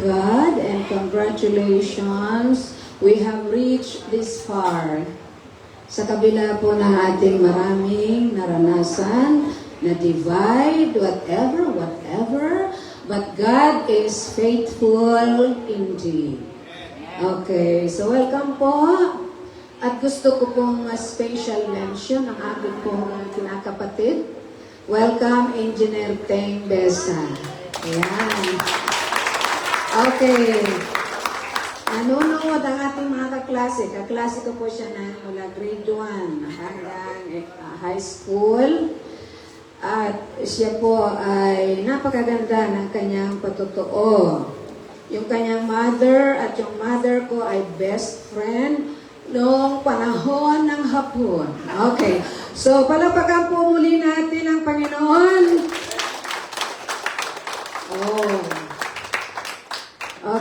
God, and congratulations, we have reached this far. Sa kabila po ng ating maraming naranasan, na divide, whatever, but God is faithful indeed. Okay, so welcome po. At gusto ko pong special mention ang aking pong kinakapatid. Welcome, Engineer Teng Besa. Ayan. Okay. Nanonood ang ating mga kaklase. Kaklase ko po siya na mula grade 1 hanggang high school. At siya po ay napakaganda ng kanyang patotoo. Yung kanyang mother at yung mother ko ay best friend noong panahon ng hapon. Okay. So, palapakan po muli natin ang Panginoon. Oh.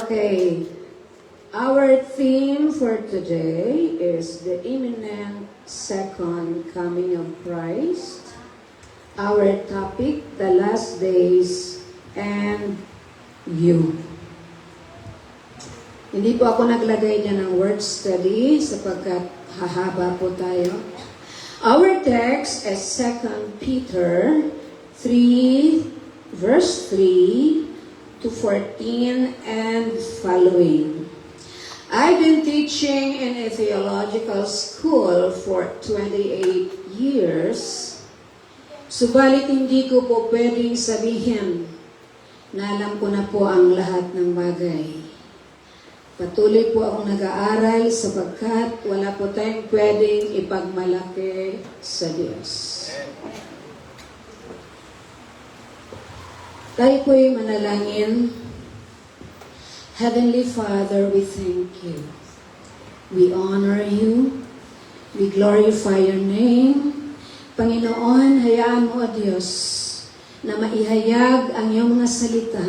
Okay. Our theme for today is the imminent second coming of Christ. Our topic, the last days and you. Hindi po ako naglagay dyan ng word study sapagkat hahaba po tayo. Our text is 2 Peter 3, verse 3 to 14 and following. I've been teaching in a theological school for 28 years. Subalit hindi ko po pwedeng sabihin na alam ko na po ang lahat ng bagay. Patuloy po akong nag-aaral sapagkat wala po tayong pwedeng ipagmalaki sa Diyos. Tayo po'y manalangin. Heavenly Father, we thank you. We honor you. We glorify your name. Panginoon, hayaan mo, O Diyos, na maihayag ang iyong mga salita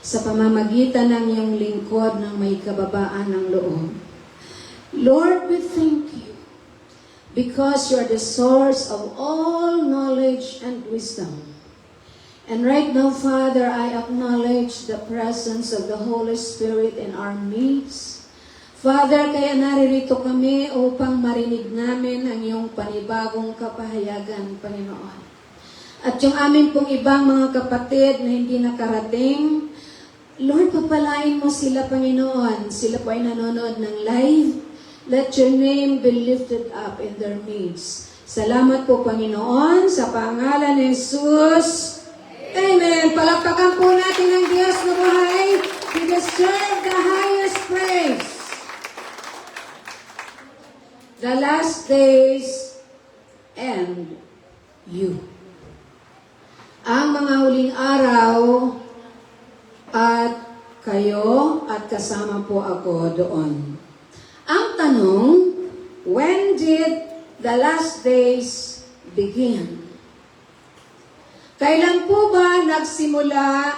sa pamamagitan ng iyong lingkod ng may kababaan ng loob. Lord, we thank you because you are the source of all knowledge and wisdom. And right now, Father, I acknowledge the presence of the Holy Spirit in our midst. Father, kaya naririto kami upang marinig namin ang iyong panibagong kapahayagan, Panginoon. At yung amin pong ibang mga kapatid na hindi nakarating, Lord, papalain mo sila, Panginoon. Sila po ay nanonood ng live. Let your name be lifted up in their midst. Salamat po, Panginoon, sa pangalan ni Jesus. Amen. Palakpakan po natin ang Diyos na buhay. He deserves the highest praise. The last days and you. Ang mga huling araw at kayo at kasama po ako doon. Ang tanong, when did the last days begin? Kailan po ba nagsimula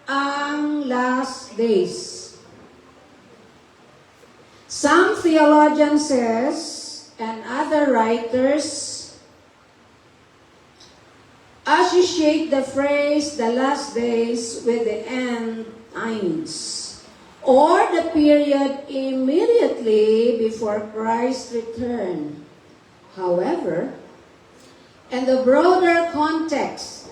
ang last days? Some theologians says, and other writers associate the phrase the last days with the end times, or the period immediately before Christ's return. However, in the broader context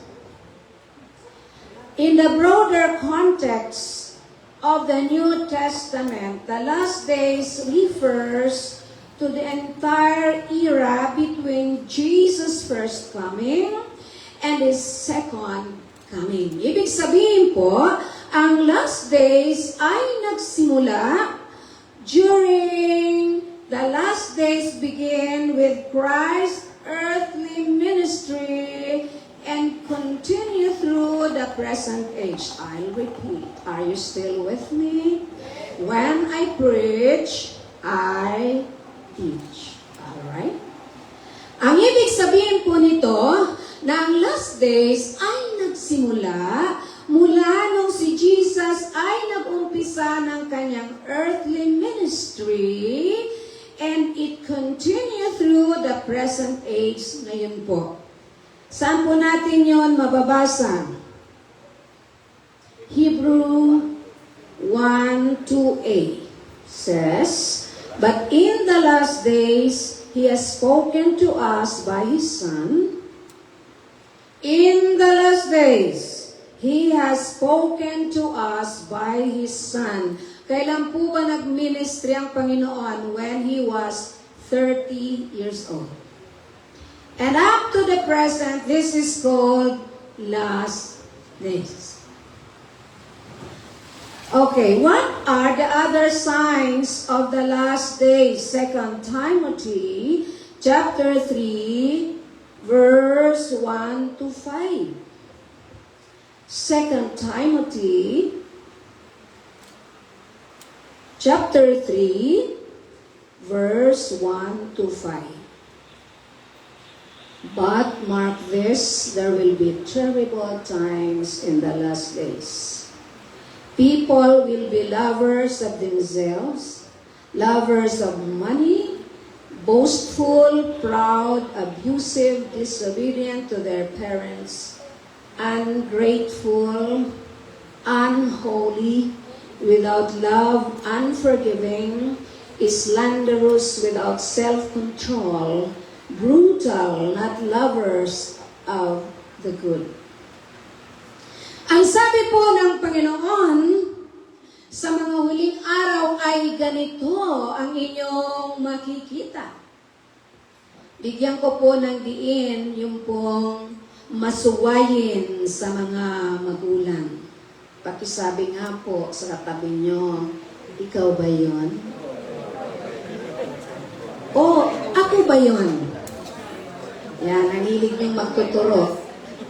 of the New Testament, the last days refers to the entire era between Jesus' first coming and His second coming. Ibig sabihin po, ang last days ay nagsimula during the last days begin with Christ's earthly ministry and continue through the present age. I'll repeat. Are you still with me? When I preach, I teach. Alright? Ang ibig sabihin po nito, na ang last days ay nagsimula mula nung si Jesus ay nag-umpisa ng kanyang earthly ministry and it continue through the present age ngayon po. Saan po natin yon mababasa? Hebrew 1 1, 2a says, "But in the last days, He has spoken to us by His Son." In the last days, He has spoken to us by His Son. Kailan po ba nag-ministry ang Panginoon? When He was 30 years old. And up to the present, this is called last days. Okay, what are the other signs of the last days? 2 Timothy chapter 3, verse 1 to 5. 2 Timothy chapter 3, verse 1 to 5. "But mark this, there will be terrible times in the last days. People will be lovers of themselves, lovers of money, boastful, proud, abusive, disobedient to their parents, ungrateful, unholy, without love, unforgiving, slanderous, without self-control, brutal, not lovers of the good." Ang sabi po ng Panginoon, sa mga huling araw ay ganito ang inyong makikita. Bigyan ko po ng diin yung pong masuwayin sa mga magulang. Pakisabi nga po sa katabi nyo, ikaw ba yon? O, ako ba yon? Yan, ang hilig niyong magtuturo.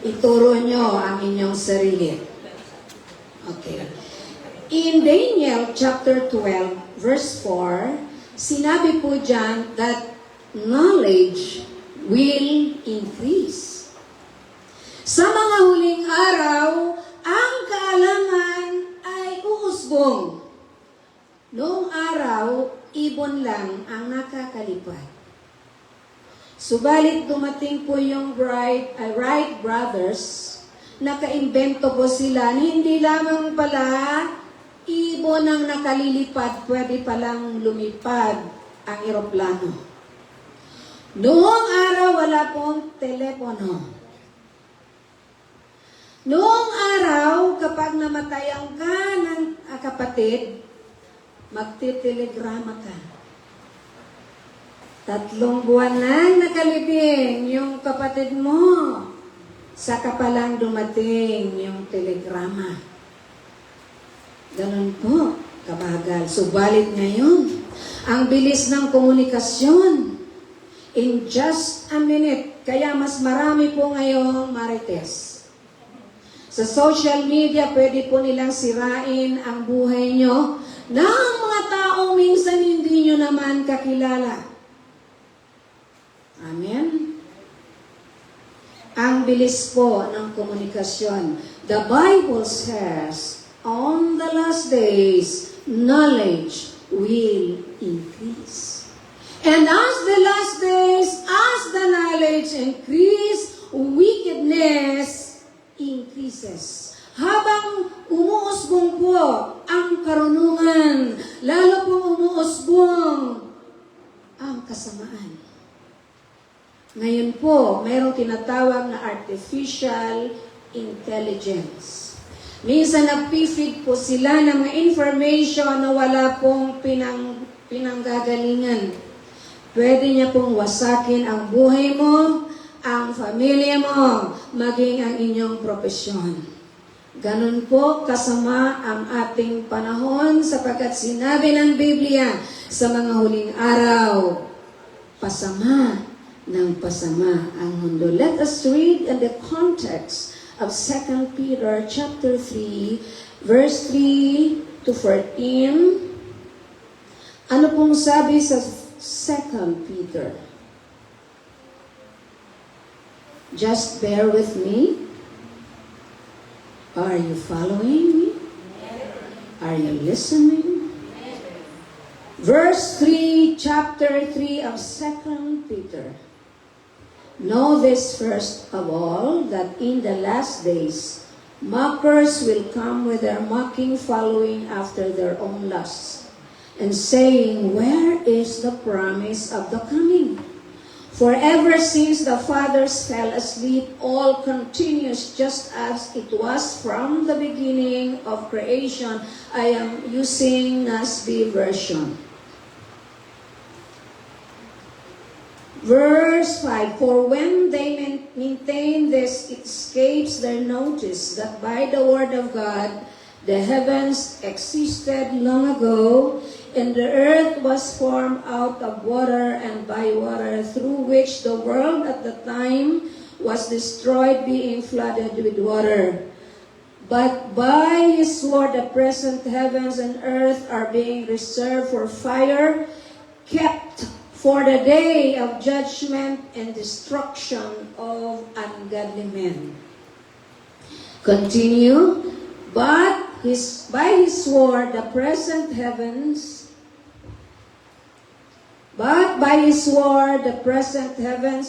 Ituro nyo ang inyong sarili. Okay. In Daniel chapter 12, verse 4, sinabi po dyan that knowledge will increase. Sa mga huling araw, ang kaalaman ay uusbong. Noong araw, ibon lang ang nakakalipad. Subalit dumating po yung Wright brothers, nakaimbento po sila, hindi lamang pala ibon ang nakalilipad, pwede palang lumipad ang eroplano. Noong araw, wala pong telepono. Noong araw, kapag namatay ang kapatid, magtitelegrama ka. 3 buwan na nakalibing yung kapatid mo. Saka palang dumating yung telegrama. Ganun po, kabagal. Subalit ngayon, ang bilis ng komunikasyon. In just a minute, kaya mas marami po ngayong marites. Sa social media, pwede po nilang sirain ang buhay nyo ng mga taong minsan hindi nyo naman kakilala. Amen? Ang bilis po ng komunikasyon. The Bible says, on the last days, knowledge will increase. And as the last days, as the knowledge increase, wickedness increases. Habang umuusbong po ang karunungan, lalo pong umuusbong ang kasamaan. Ngayon po, mayroong tinatawag na artificial intelligence. Minsan nagpi-feed po sila ng mga information na wala pong pinanggagalingan. Pwede niya pong wasakin ang buhay mo, ang pamilya mo, maging ang inyong propesyon. Ganun po kasama ang ating panahon sapagkat sinabi ng Biblia sa mga huling araw, pasama ng pasama ang mundo. Let us read in the context of 2 Peter chapter 3, verse 3 to 14. Ano pong sabi sa 2 Peter? Just bear with me. Are you following me? Are you listening? Verse 3, chapter 3 of 2 Peter. Know this first of all, that in the last days Mockers will come with their mocking, following after their own lusts, and saying, where is the promise of the coming? For ever since the fathers fell asleep, all continues just as it was from the beginning of creation. I am using NASB version. Verse 5, for when they maintain this, it escapes their notice that by the word of God, the heavens existed long ago, and the earth was formed out of water and by water, through which the world at the time was destroyed, being flooded with water. But by His word, the present heavens and earth are being reserved for fire, kept for the day of judgment and destruction of ungodly men. Continue. But by His word, the present heavens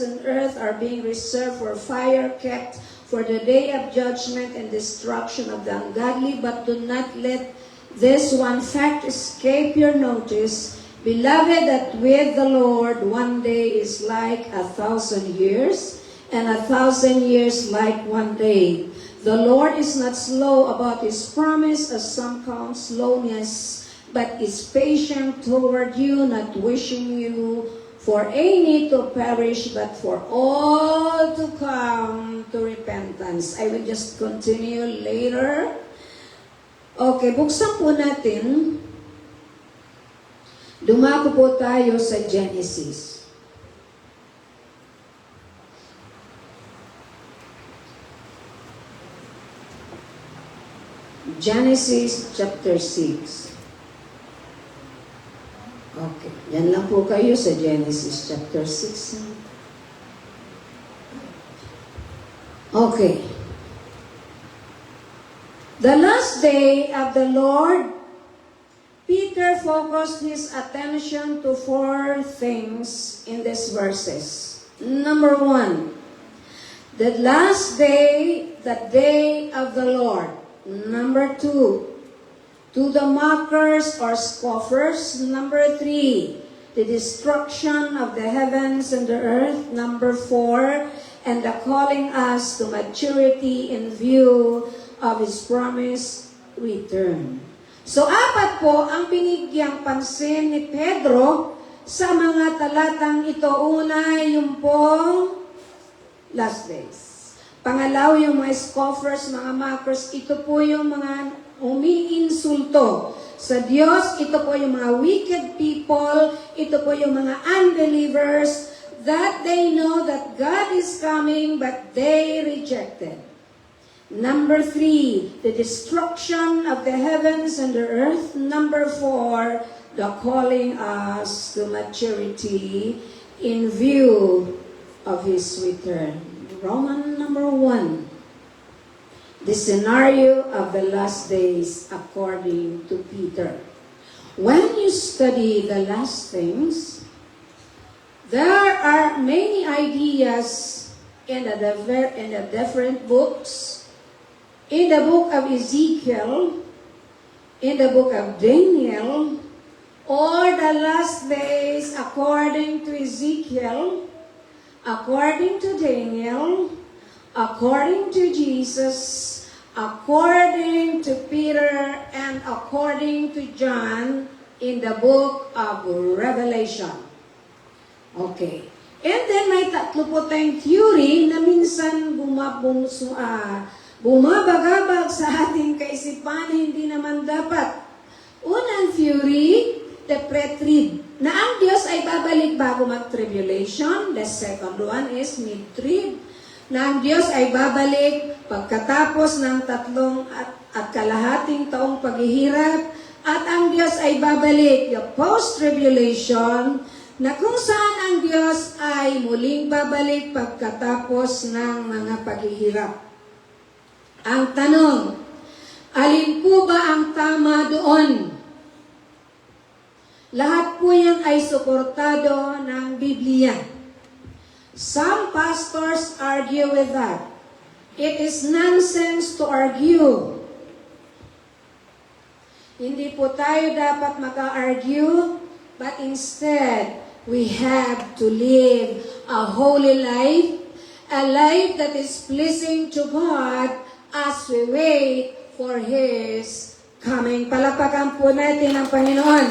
and earth are being reserved for fire, kept for the day of judgment and destruction of the ungodly. But do not let this one fact escape your notice, beloved, that with the Lord 1 day is like 1,000 years, and 1,000 years like 1 day. The Lord is not slow about His promise, as some count slowness, but is patient toward you, not wishing you for any to perish, but for all to come to repentance. I will just continue later. Okay, buksan po natin. Dumako po tayo sa Genesis. Genesis chapter 6. Okay, yan lang po kayo sa Genesis chapter 6. Okay. The last day of the Lord, Peter focused his attention to 4 things in these verses. Number 1, the last day, the day of the Lord. Number 2, to the mockers or scoffers. Number 3, the destruction of the heavens and the earth. Number 4, and the calling us to maturity in view of His promised return. So 4 po ang binigyang pansin ni Pedro sa mga talatang ito. Una, yung pong last days. Pangalaw, yung mga scoffers, mga mockers, ito po yung mga umiinsulto sa Diyos. Ito po yung mga wicked people. Ito po yung mga unbelievers that they know that God is coming but they rejected. Number 3, the destruction of the heavens and the earth. Number 4, the calling us to maturity in view of His return. Roman number 1, the scenario of the last days according to Peter. When you study the last things, there are many ideas in the different books. In the book of Ezekiel, in the book of Daniel, or the last days according to Ezekiel, according to Daniel, according to Jesus, according to Peter, and according to John in the book of Revelation. Okay. And then may 3 po tayong theory na minsan bumabagabag sa ating kaisipan, hindi naman dapat. Unang theory, the pre-trib, na ang Diyos ay babalik bago mag-tribulation. The second one is mid-trib, na ang Diyos ay babalik pagkatapos ng 3 at kalahating taong paghihirap, at ang Diyos ay babalik the post-tribulation, na kung saan ang Diyos ay muling babalik pagkatapos ng mga paghihirap. Ang tanong, alin po ba ang tama doon? Lahat po yan ay suportado ng Biblia. Some pastors argue with that. It is nonsense to argue. Hindi po tayo dapat mag-argue, but instead, we have to live a holy life, a life that is pleasing to God as we wait for His coming. Palakpakan po natin ang Panginoon.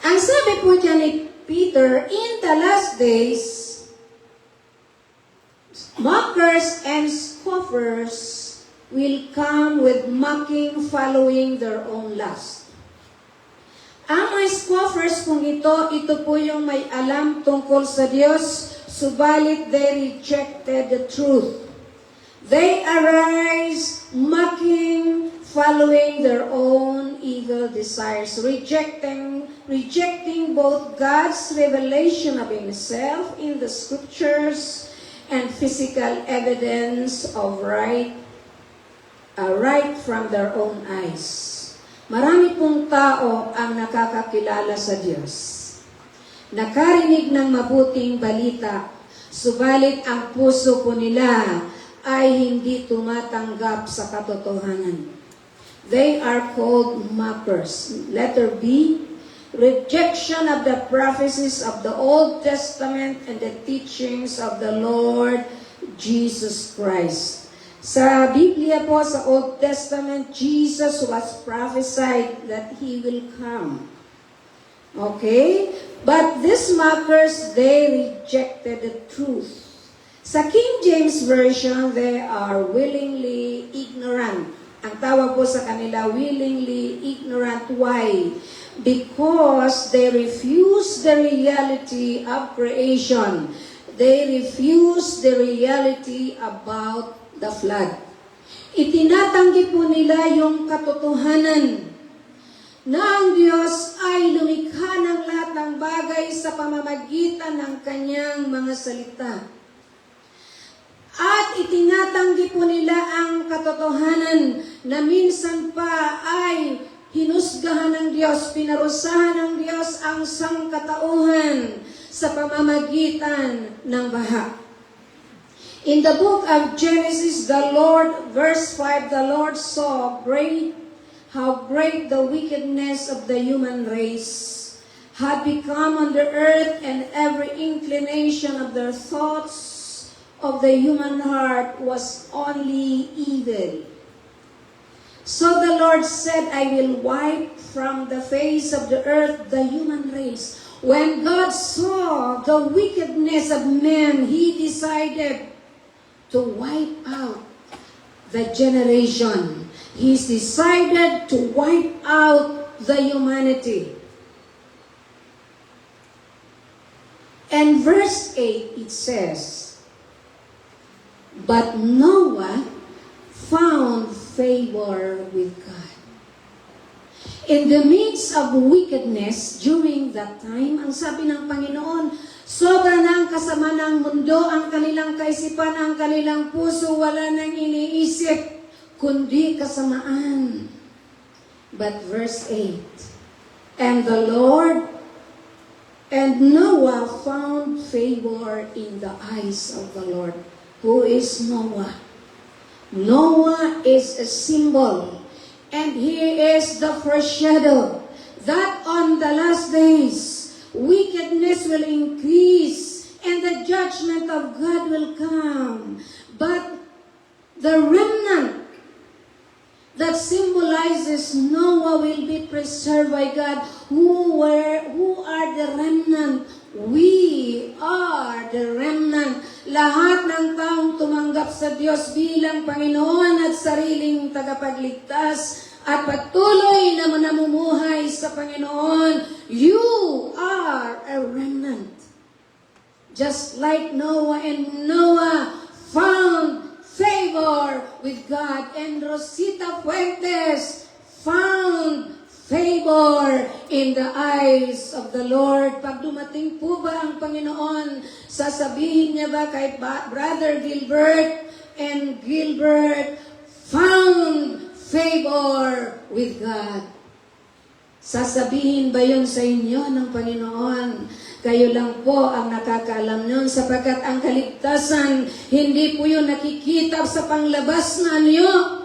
Ang sabi po dyan ni Peter, in the last days, mockers and scoffers will come with mocking, following their own lust. Ang mga scoffers kung ito po yung may alam tungkol sa Diyos, subalit they rejected the truth. They arise mocking, following their own evil desires, rejecting both God's revelation of Himself in the Scriptures and physical evidence of right from their own eyes. Marami pong tao ang nakakakilala sa Diyos. Nakarinig ng mabuting balita, subalit ang puso po nila ay hindi tumatanggap sa katotohanan. They are called mockers. Letter B, rejection of the prophecies of the Old Testament and the teachings of the Lord Jesus Christ. Sa Biblia po, sa Old Testament, Jesus was prophesied that He will come. Okay? But these mockers, they rejected the truth. Sa King James Version, they are willingly ignorant. Ang tawag po sa kanila, willingly ignorant. Why? Because they refuse the reality of creation. They refuse the reality about the flood. Itinatanggi po nila yung katotohanan na ang Diyos ay lumikha ng lahat ng bagay sa pamamagitan ng Kanyang mga salita. At itinatanggi po nila ang katotohanan na minsan pa ay hinusgahan ng Diyos, pinarusahan ng Diyos ang sangkatauhan sa pamamagitan ng baha. In the book of Genesis, verse 5, the Lord saw how great the wickedness of the human race had become on the earth, and every inclination of their thoughts of the human heart was only evil. So the Lord said, I will wipe from the face of the earth the human race. When God saw the wickedness of men, He decided to wipe out the generation. He's decided to wipe out the humanity. And verse 8, it says, but Noah found favor with God. In the midst of wickedness during that time, ang sabi ng Panginoon, sobra na ang kasama ng mundo, ang kanilang kaisipan, ang kanilang puso, wala nang iniisip, kundi kasamaan. But verse 8, and Noah found favor in the eyes of the Lord. Who is Noah? Noah is a symbol, and he is the foreshadow that on the last days, wickedness will increase and the judgment of God will come. But the remnant that symbolizes Noah will be preserved by God. Who are the remnant? We are the remnant. Lahat ng taong tumanggap sa Diyos bilang Panginoon at sariling tagapagligtas at patuloy na namumuhay sa Panginoon, you are a remnant. Just like Noah, and Noah found favor with God, and Rosita Fuentes found favor in the eyes of the Lord. Pag dumating po ba ang Panginoon, sasabihin niya ba kay Brother Gilbert, and Gilbert found favor with God? Sasabihin ba yun sa inyo ng Panginoon? Kayo lang po ang nakakaalam nun sapagkat ang kaligtasan, hindi po yun nakikita sa panglabas na anyo.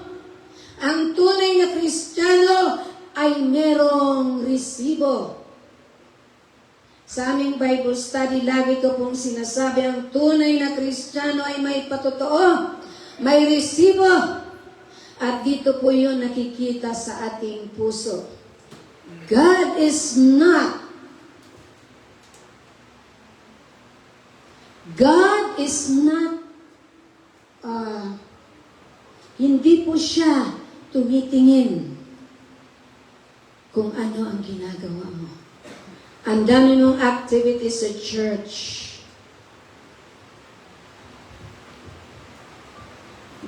Ang tunay na Kristiyano ay merong resibo. Sa aming Bible study, lagi ko pong sinasabi, ang tunay na Kristiyano ay may patotoo, may resibo. At dito po yun nakikita sa ating puso. God is not hindi po siya tumitingin kung ano ang ginagawa mo. Ang dami mong activities sa church.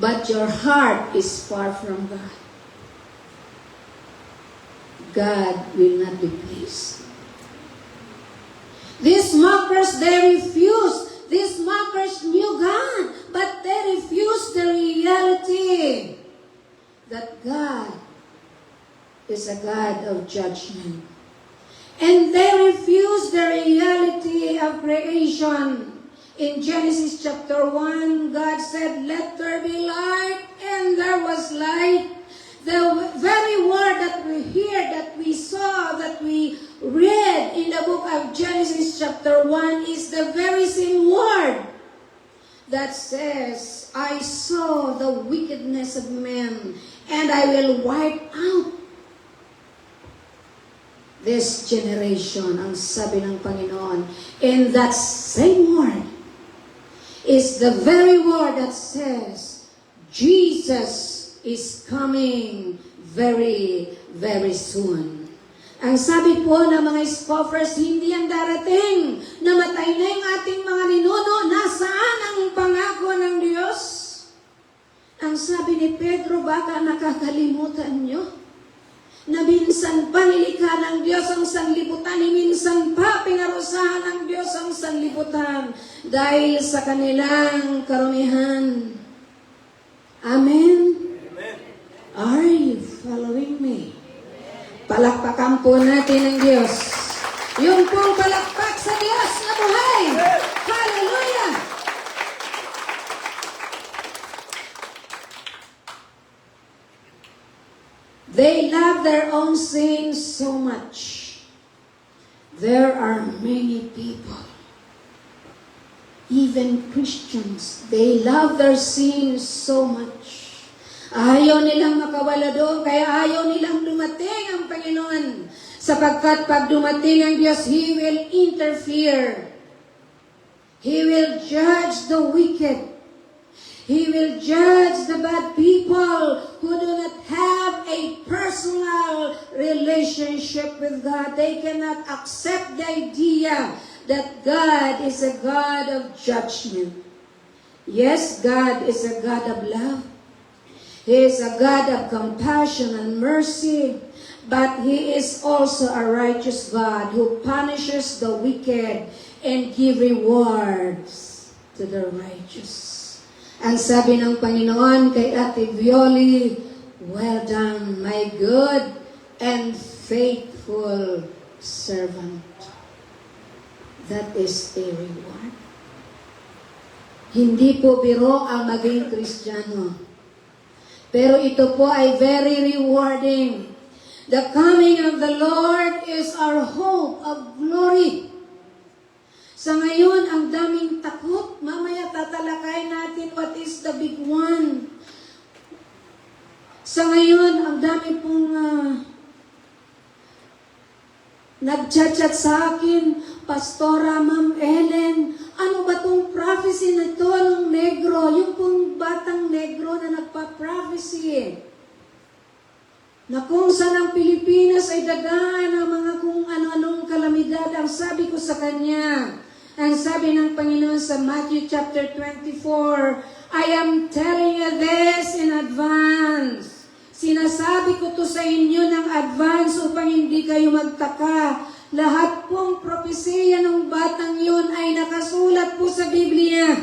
But your heart is far from God. God will not be pleased. These mockers, they refused. These mockers knew God, but they refused the reality that God is a God of judgment. And they refused the reality of creation. In Genesis chapter 1, God said, "Let there be light," and there was light. The very word that we hear, that we saw, that we read in the book of Genesis chapter 1 is the very same word that says, "I saw the wickedness of men, and I will wipe out this generation," ang sabi ng Panginoon. And that same word is the very word that says, Jesus is coming very, very soon. Ang sabi po ng mga scoffers, hindi yan darating. Namatay na yung ating mga ninuno. Nasaan ang pangako ng Diyos? Ang sabi ni Pedro, baka nakakalimutan nyo na minsan pa nilikha ng Diyos ang sanlibutan, minsan pa pinarusahan ng Diyos ang sanlibutan dahil sa kanilang karumihan. Amen? Are you following me? Palakpakan po natin ang Diyos. Yung pong palakpak sa Diyos na buhay. Hallelujah! They love their own sins so much. There are many people, even Christians, they love their sins so much. Ayaw nilang makawala doon, kaya ayaw nilang dumating ang Panginoon. Sapagkat pag dumating ang Diyos, He will interfere. He will judge the wicked. He will judge the bad people who do not have a personal relationship with God. They cannot accept the idea that God is a God of judgment. Yes, God is a God of love. He is a God of compassion and mercy, but He is also a righteous God who punishes the wicked and give rewards to the righteous. Ang sabi ng Panginoon kay Ate Violi, "Well done, my good and faithful servant." That is a reward. Hindi po biro ang maging Kristiyano. Pero ito po ay very rewarding. The coming of the Lord is our hope of glory. Sa ngayon, ang daming takot. Mamaya tatalakay natin what is the big one. Sa ngayon, ang dami pong nag-chat-chat sa akin, Pastora, Ma'am Ellen, ano ba tong prophecy na ito ng negro? Yung pong batang negro na nagpa-prophecy. Na kung saan ang Pilipinas ay dadaan ng mga kung ano-anong kalamidad. Ang sabi ko sa kanya, ang sabi ng Panginoon sa Matthew chapter 24, "I am telling you this in advance." Sinasabi ko to sa inyo ng advance upang hindi kayo magtaka. Lahat pong propesiya ng batang yun ay nakasulat po sa Biblia.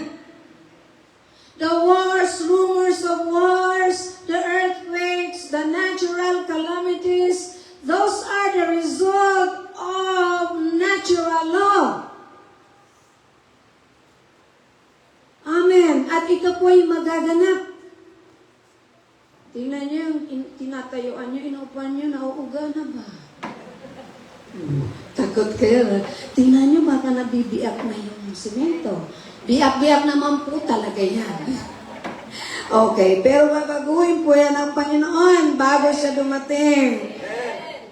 The wars, rumors of wars, the earthquakes, the natural calamities, those are the result of natural law. magaganap? Tingnan niyo yung tinatayuan niyo, inuupan niyo, nauuga na ba? Takot kayo. Tingnan niyo, baka nabibiyak na yung simento. Biyak-biyak naman po talaga yan. Okay, pero babaguhin po yan ng Panginoon bago siya dumating.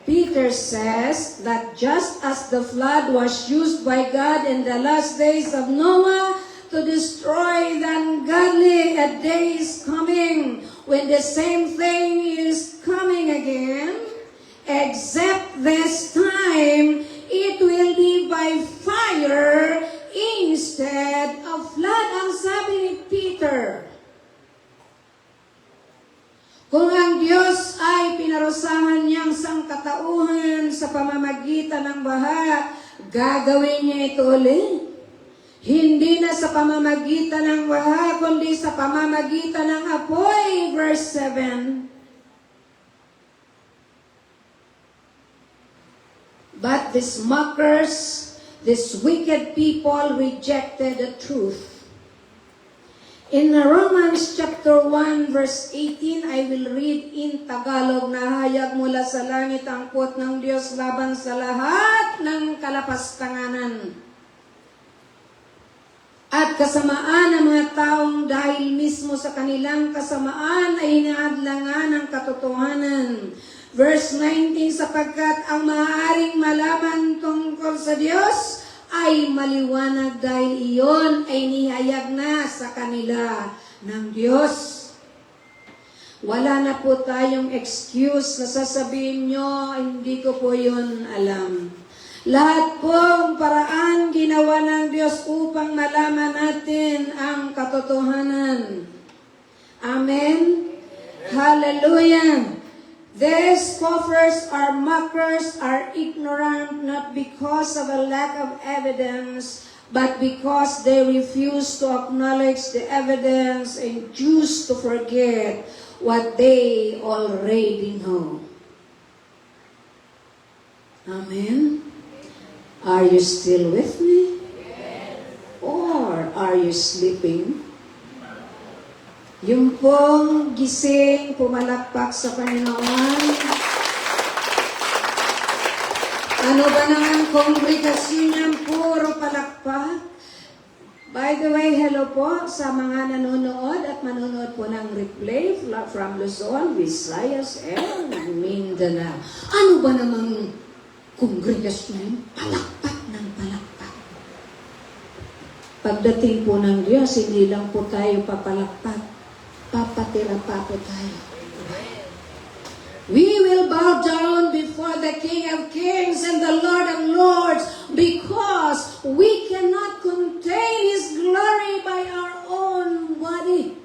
Peter says that just as the flood was used by God in the last days of Noah to destroy the ungodly, a day is coming when the same thing is coming again, except this time it will be by fire instead of flood. Ang sabi ni Peter, kung ang Diyos ay pinarusahan niyang sangkatauhan sa pamamagitan ng baha, gagawin niya ito ulit. Hindi na sa pamamagitan ng baha, kundi sa pamamagitan ng apoy. Verse 7. But these mockers, these wicked people rejected the truth. In Romans chapter 1 verse 18, I will read in Tagalog na hayag mula sa langit ang puot ng Diyos laban sa lahat ng kalapastanganan at kasamaan ng mga taong dahil mismo sa kanilang kasamaan ay inaadlangan ng katotohanan. Verse 19, sapagkat ang maaaring malaman tungkol sa Diyos ay maliwanag dahil iyon ay nihayag na sa kanila ng Diyos. Wala na po tayong excuse na sasabihin nyo, hindi ko po yun alam. Lahat pong paraan ginawa ng Diyos upang malaman natin ang katotohanan. Amen? Hallelujah! These scoffers or mockers are ignorant not because of a lack of evidence, but because they refuse to acknowledge the evidence and choose to forget what they already know. Amen? Are you still with me? Or are you sleeping? Yung pong gising, pumalakpak sa Panginoon. Ano ba naman kongregasyon niyang puro palakpak? By the way, hello po sa mga nanonood at manonood po ng replay from Luzon, Visayas, and Mindanao. Ano ba namang kongregasyon niyan? Palakpak ng palakpak. Pagdating po ng Diyos, hindi lang po tayo papalakpak. Papatira pa po tayo. We will bow down before the King of Kings and the Lord of Lords because we cannot contain His glory by our own body.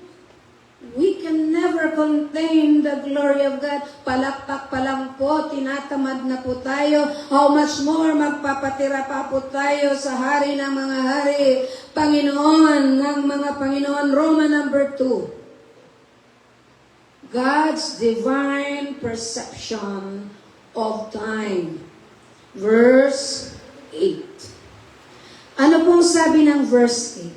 We can never contain the glory of God. Palakpak pa lang po, tinatamad na po tayo. How much more magpapatira pa po tayo sa hari ng mga hari, Panginoon ng mga Panginoon. Roman number 2. God's divine perception of time. Verse 8. Ano pong sabi ng verse 8?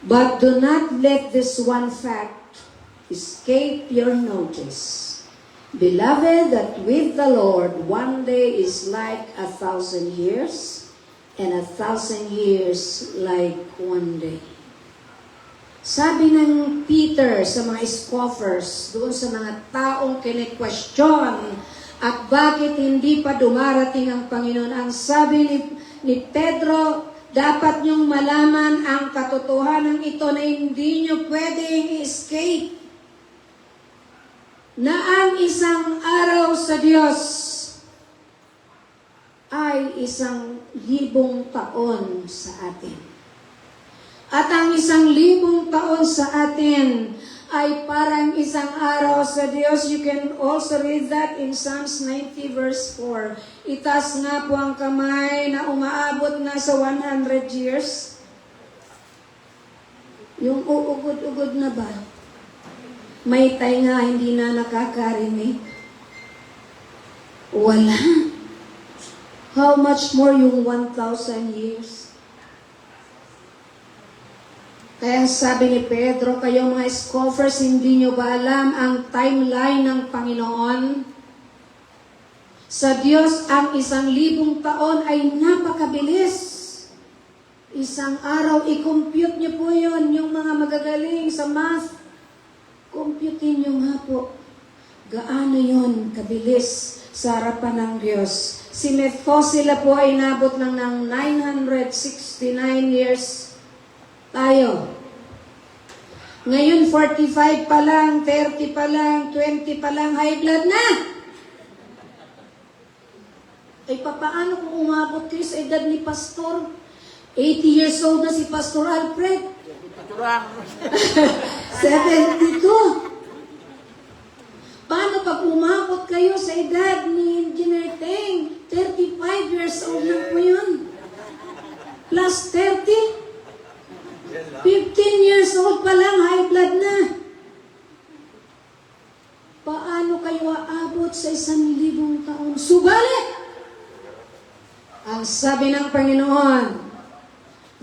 But do not let this one fact escape your notice. Beloved, that with the Lord, one day is like 1,000 years, and 1,000 years like one day. Sabi ng Peter sa mga scoffers, doon sa mga taong kine-question, at bakit hindi pa dumarating ang Panginoon? Ang sabi ni Pedro, dapat niyong malaman ang katotohanan ito na hindi niyo pwedeng escape. Na ang isang araw sa Diyos ay 1,000 taon sa atin. At ang 1,000 taon sa atin ay parang isang araw sa Diyos. You can also read that in Psalms 90 verse 4. Itaas nga po ang kamay na umaabot na sa 100 years. Yung uugod-ugod na ba? May tainga hindi na nakakarinig. Wala. How much more yung 1,000 years? Kaya sabi ni Pedro, kayong mga scoffers, hindi nyo ba alam ang timeline ng Panginoon? Sa Diyos, ang 1,000 taon ay napakabilis. Isang araw, i-compute nyo po yun, yung mga magagaling sa math. Computein nyo nga po. Gaano yun kabilis sa harapan ng Diyos. Si Methuselah po ay inabot lang ng 969 years. Tayo. Ngayon, 45 pa lang, 30 pa lang, 20 pa lang, high blood na. Ay, papaano kung umabot kayo sa edad ni Pastor? 80 years old na si Pastor Alfred. 72. Paano pag umabot kayo sa edad ni Engineer Teng? 35 years old na po yun. Plus 30. 15 years old pa lang, high blood na. Paano kayo aabot sa 1,000 taon? Subalit! Ang sabi ng Panginoon,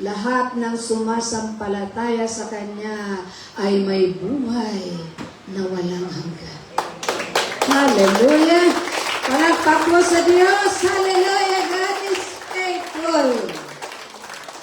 lahat ng sumasampalataya sa Kanya ay may buhay na walang hanggan. Hallelujah! Palakpak mo sa Diyos! Hallelujah! God is faithful!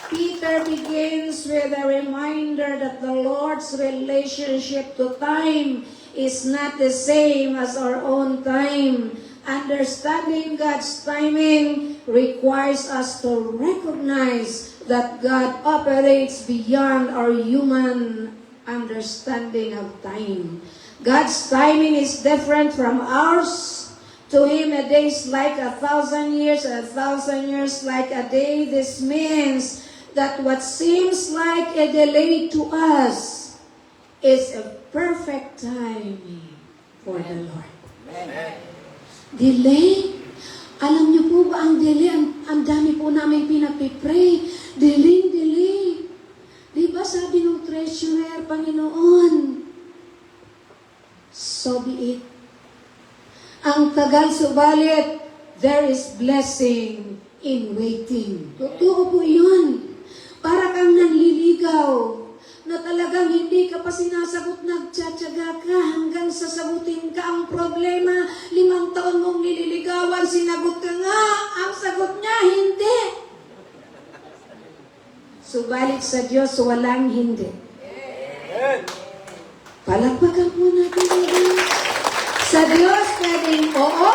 Peter begins with a reminder that the Lord's relationship to time is not the same as our own time. Understanding God's timing requires us to recognize that God operates beyond our human understanding of time. God's timing is different from ours. To Him, a day is like 1,000 years, 1,000 years like a day. This means that what seems like a delay to us is a perfect timing for the Lord. Amen. Delay? Alam niyo po ba ang delay? Ang dami po namin pinagpipray. Delay. Di ba sabi ng treasurer, Panginoon, so be it. Ang tagal subalit, there is blessing in waiting. Totoo po yun. Para kang nanliligaw na talagang hindi ka pa sinasagot, nagtsatsaga ka hanggang sasagutin ka ang problema. 5 taon mong nililigawan, sinagot ka nga, ang sagot niya, hindi. Subalit sa Diyos, walang hindi. Palakpakan po natin ang Diyos. Sa Diyos, pwedeng oo,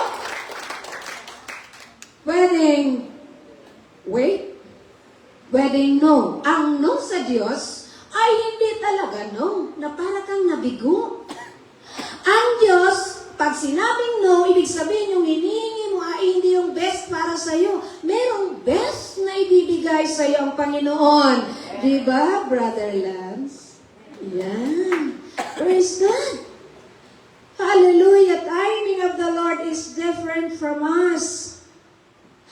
pwedeng wait, pwedeng no. Ang no sa Diyos ay hindi talaga no, na para kang nabigo. Ang Diyos, pag sinabing no, ibig sabihin yung hinihingi mo ay hindi yung best para sa'yo. Merong best na ibibigay sa'yo ang Panginoon. Diba, Brother Lance? Yan. Praise God. Hallelujah. Timing of the Lord is different from us.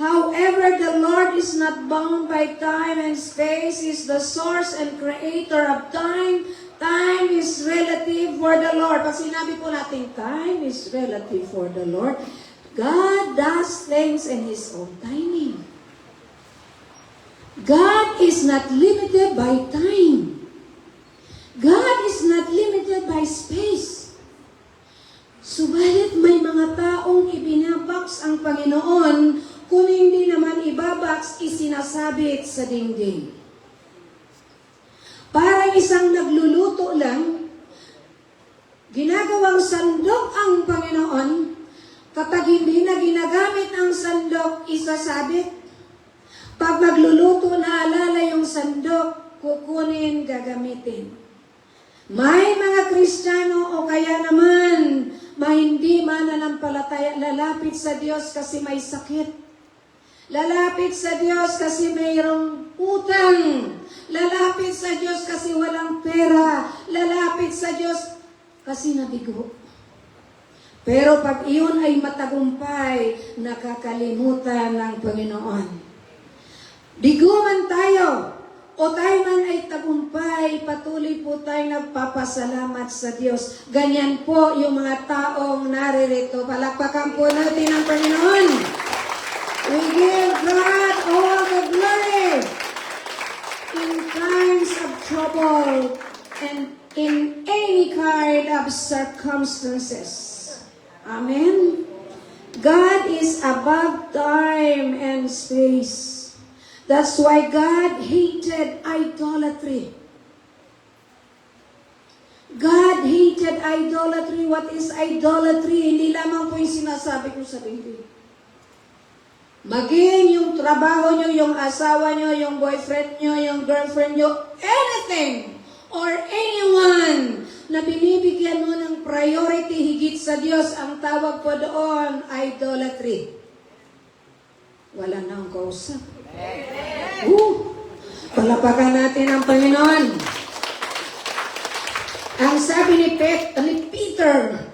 However, the Lord is not bound by time and space. He is the source and creator of time. Time is relative for the Lord. Pag sinabi po natin, time is relative for the Lord, God does things in His own timing. God is not limited by time. God is not limited by space. Subalit may mga taong ibinabox ang Panginoon, kung hindi naman ibabox, isinasabit sa dingding. Parang isang nagluluto lang, ginagawang sandok ang Panginoon, kapag hindi na ginagamit ang sandok, isasabit. Pag magluluto, naalala yung sandok, kukunin, gagamitin. May mga Kristiyano o kaya naman, hindi mananampalataya, lalapit sa Diyos kasi may sakit. Lalapit sa Diyos kasi mayroong utang. Lalapit sa Diyos kasi walang pera. Lalapit sa Diyos kasi nabigo. Pero pag iyon ay matagumpay, nakakalimutan ng Panginoon. Bigo man tayo, o tayo man ay tagumpay, patuloy po tayo nagpapasalamat sa Diyos. Ganyan po yung mga taong naririto. Palakpakan po natin ang Panginoon. We give God all the glory. In times of trouble and in any kind of circumstances. Amen. God is above time and space. That's why God hated idolatry. God hated idolatry. What is idolatry? Hindi lamang po yung sinasabi ko sa bibig. Maging yung trabaho nyo, yung asawa nyo, yung boyfriend nyo, yung girlfriend nyo, anything or anyone na binibigyan mo ng priority higit sa Diyos, ang tawag po doon, idolatry. Wala na ang kausap. Palapakan natin ang Panginoon. Ang sabi ni Peter,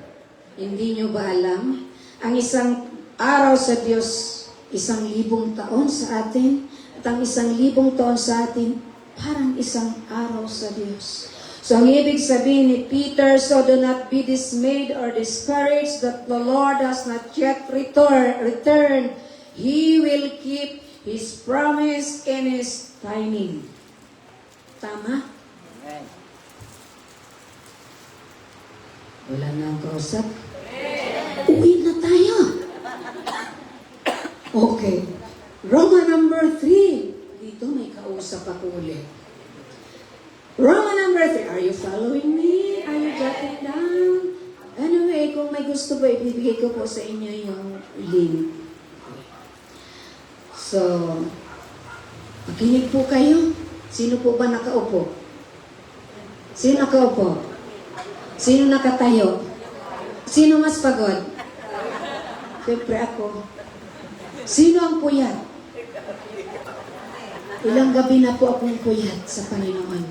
hindi nyo ba alam, ang isang araw sa Diyos, 1,000 taon sa atin, at ang 1,000 taon sa atin, parang isang araw sa Diyos. So, ang ibig sabihin ni Peter, so do not be dismayed or discouraged that the Lord has not yet returned. He will keep His promise in His timing. Tama? Amen. Wala na ang kausap. Uwi na tayo. Okay. Roma number 3. Dito may kausap ako ulit. Roma number 3. Are you following me? Are you jotting down? Anyway, kung may gusto ba, ibibigay ko po sa inyo yung link. So, makinig po kayo. Sino po ba nakaupo? Sino nakaupo? Sino nakatayo? Sino mas pagod? Siyempre ako. Sino ang puyat? Ilang gabi na po akong puyat sa Panginoon.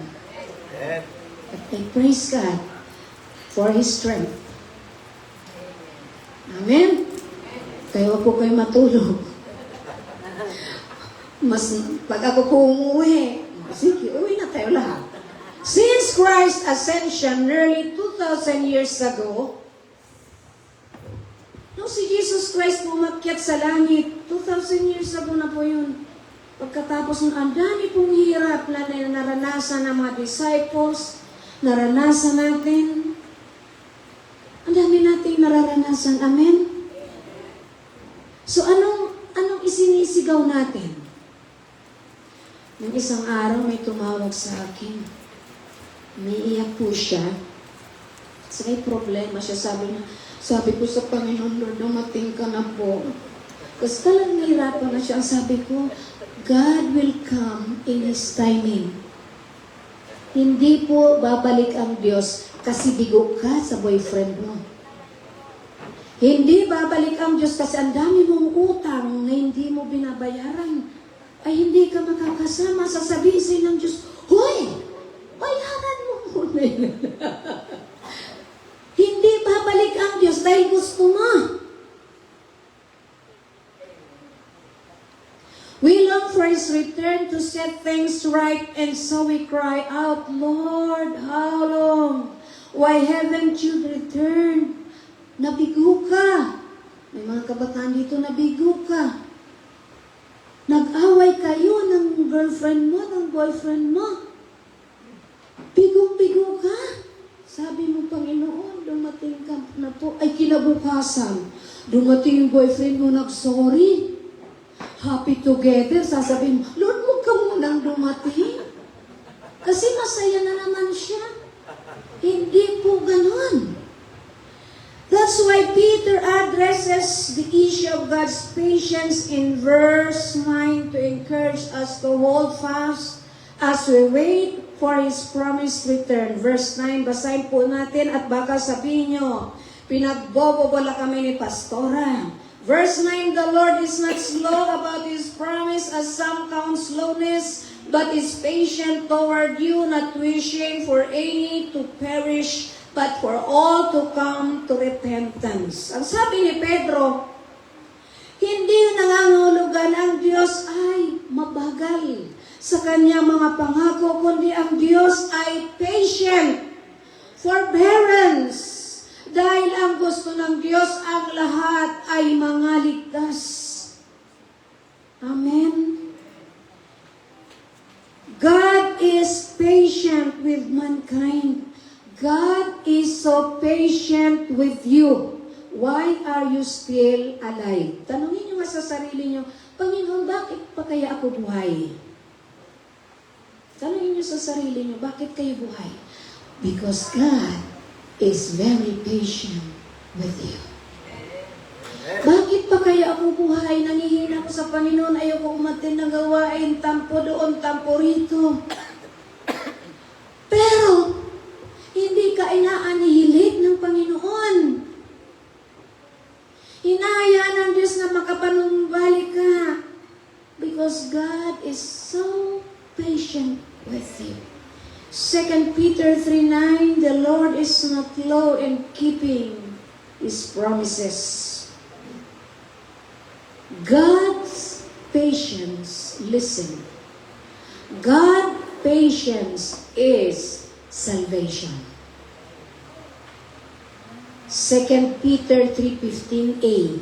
At I praise God for His strength. Amen? Kaya po kayo matulog. Pag ako po umuwi, sige, uwi na tayo lahat. Since Christ's ascension nearly 2,000 years ago, nung si Jesus Christ umakyat sa langit, 2,000 years ago na po yun. Pagkatapos ng ang dami pong hirap na naranasan ng mga disciples, naranasan natin, ang dami nating nararanasan. Amen? So anong isinisigaw natin? Nung isang araw may tumawag sa akin. Umiiyak po siya. Kasi may problema siya. Sabi ko sa Panginoon, Lord, dumating ka na po. Kasi talagang nahirapan na siya. Sabi ko, God will come in His timing. Hindi po babalik ang Diyos kasi bigo ka sa boyfriend mo. Hindi babalik ang Diyos kasi ang dami mong utang na hindi mo binabayaran. Ay hindi ka makakasama. Sasabihin ng Diyos, Hoy! Bayaran mo muna yun. Hindi babalik ang Diyos dahil gusto mo. We long for His return to set things right, and so we cry out, Lord, how long? Why haven't you returned? Nabigo ka. May mga kabataan dito, nabigo ka. Nag-away kayo ng girlfriend mo, ng boyfriend mo. Bigong-bigo ka. Sabi mo, Panginoon, dumating ka na po. Ay, kinabukasan. Dumating yung boyfriend mo, nag-sorry. Happy together. Sasabihin mo, Lord, huwag ka munang dumating. Kasi masaya na naman siya. Hindi po ganon. That's why Peter addresses the issue of God's patience in verse 9 to encourage us to hold fast as we wait for His promised return. Verse 9, basahin po natin at baka sabihin nyo, pinagbobobola kami ni Pastora. Verse 9, the Lord is not slow about His promise as some count slowness, but is patient toward you, not wishing for any to perish, but for all to come to repentance. Ang sabi ni Pedro, hindi nangangahulugan ang Diyos ay mabagal sa kanyang mga pangako, kundi ang Diyos ay patient, forbearance, dahil ang gusto ng Diyos ang lahat ay mga ligtas. Amen? God is patient mankind. God is so patient with you. Why are you still alive? Tanungin niyo nga sa sarili niyo, Panginoon, bakit pa kaya ako buhay? Tanungin niyo sa sarili niyo, bakit kayo buhay? Because God is very patient with you. Bakit pa kaya ako buhay? Nangihina ko sa Panginoon, ayoko umatin ng gawain, tampo doon, tampo rito. Pero, hindi ka inaanihilig ng Panginoon. Hinahayaan ng Diyos na makapanumbalik ka. Because God is so patient with you. 2 Peter 3:9, the Lord is not slow in keeping His promises. God's patience, listen. God's patience is salvation. 2 Peter 3:15a,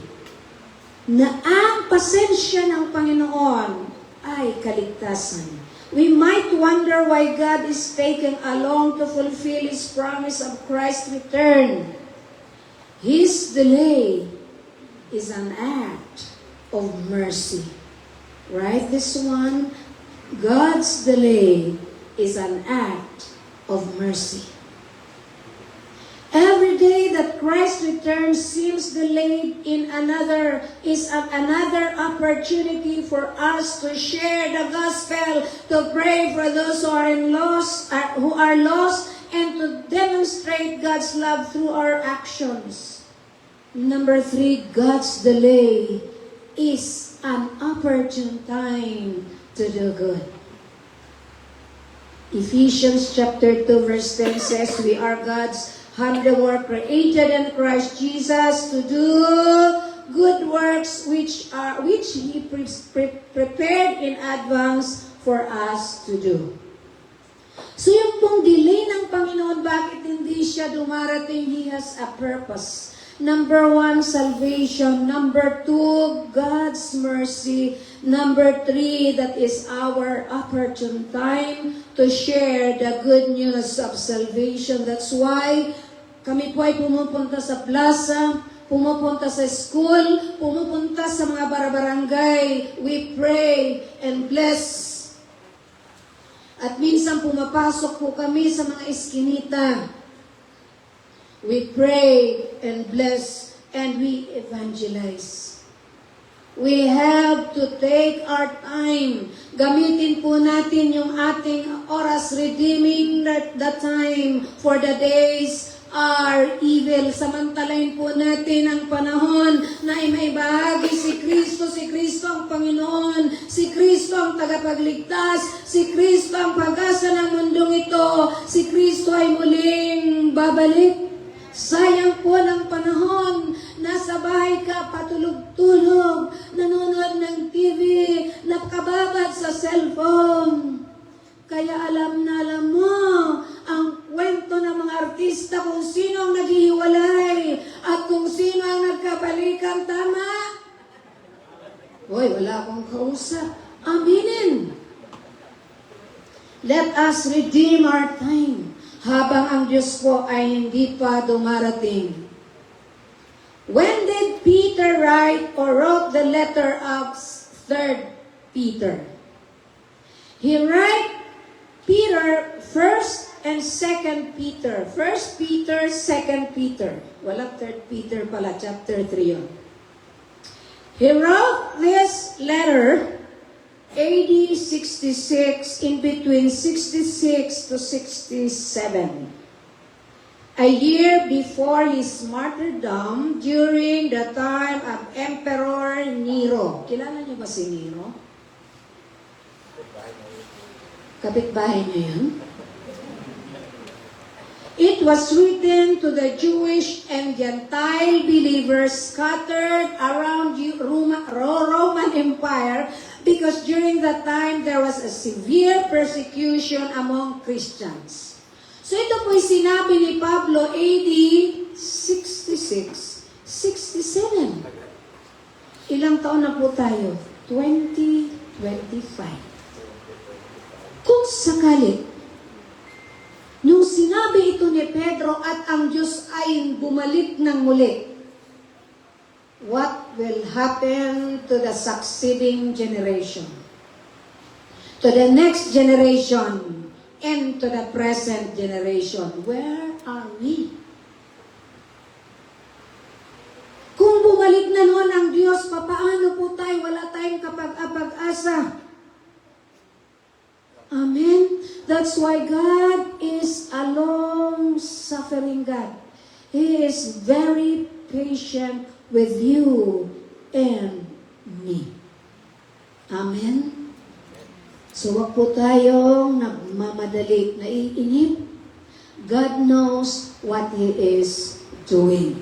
na ang pasensya ng Panginoon ay kaligtasan. We might wonder why God is taking along to fulfill His promise of Christ's return. His delay is an act of mercy. Right? This one, God's delay is an act of mercy. Every day that Christ returns seems delayed another opportunity for us to share the gospel, to pray for those who are lost, and to demonstrate God's love through our actions. Number 3, God's delay is an opportune time to do good. Ephesians chapter 2 verse 10 says, we are God's handiwork created in Christ Jesus to do good works which He prepared in advance for us to do. So yung pong delay ng Panginoon, bakit hindi siya dumarating? He has a purpose. Number 1, salvation. Number 2, God's mercy. Number 3, that is our opportune time to share the good news of salvation. That's why kami po ay pumupunta sa plaza, pumupunta sa school, pumupunta sa mga barangay. We pray and bless. At minsan pumapasok po kami sa mga eskinita. We pray and bless and we evangelize. We have to take our time. Gamitin po natin yung ating oras, redeeming the time, for the days are evil. Samantalain po natin ang panahon na maibahagi si Kristo ang Panginoon, si Kristo ang tagapagligtas, si Kristo ang pag-asa ng mundong ito, si Kristo ay muling babalik. Sayang po ng panahon, nasa bahay ka, patulog-tulog, nanonood ng TV, nakababad sa cellphone. Kaya alam mo ang kwento ng mga artista kung sino ang naghihiwalay at kung sino ang nagkabalikan, tama? Hoy, wala akong kausap. Aminin. Let us redeem our time habang ang Diyos po ay hindi pa dumarating. When did Peter wrote the letter of 3 Peter? He wrote Peter 1st and 2nd Peter. 1 Peter, 2 Peter. Wala 3 Peter pala, chapter 3 yun. He wrote this letter AD 66, in between 66 to 67. A year before his martyrdom during the time of Emperor Nero. Kilala niyo ba si Nero? Kapitbahay niyo yun? It was written to the Jewish and Gentile believers scattered around Roman Empire, because during that time there was a severe persecution among Christians. So ito po'y sinabi ni Pablo AD 66, 67. Ilang taon na po tayo? 2025. Kung sakali, nung sinabi ito ni Pedro at ang Diyos ay bumalik ng muli, what will happen to the succeeding generation? To the next generation and to the present generation. Where are we? Kung bumalik na noon ang Diyos, papaano po tayo? Wala tayong kapag-asa. Amen? That's why God is a long-suffering God. He is very patient with you and me. Amen? So, wag po tayong nagmamadali, naiinip. God knows what He is doing.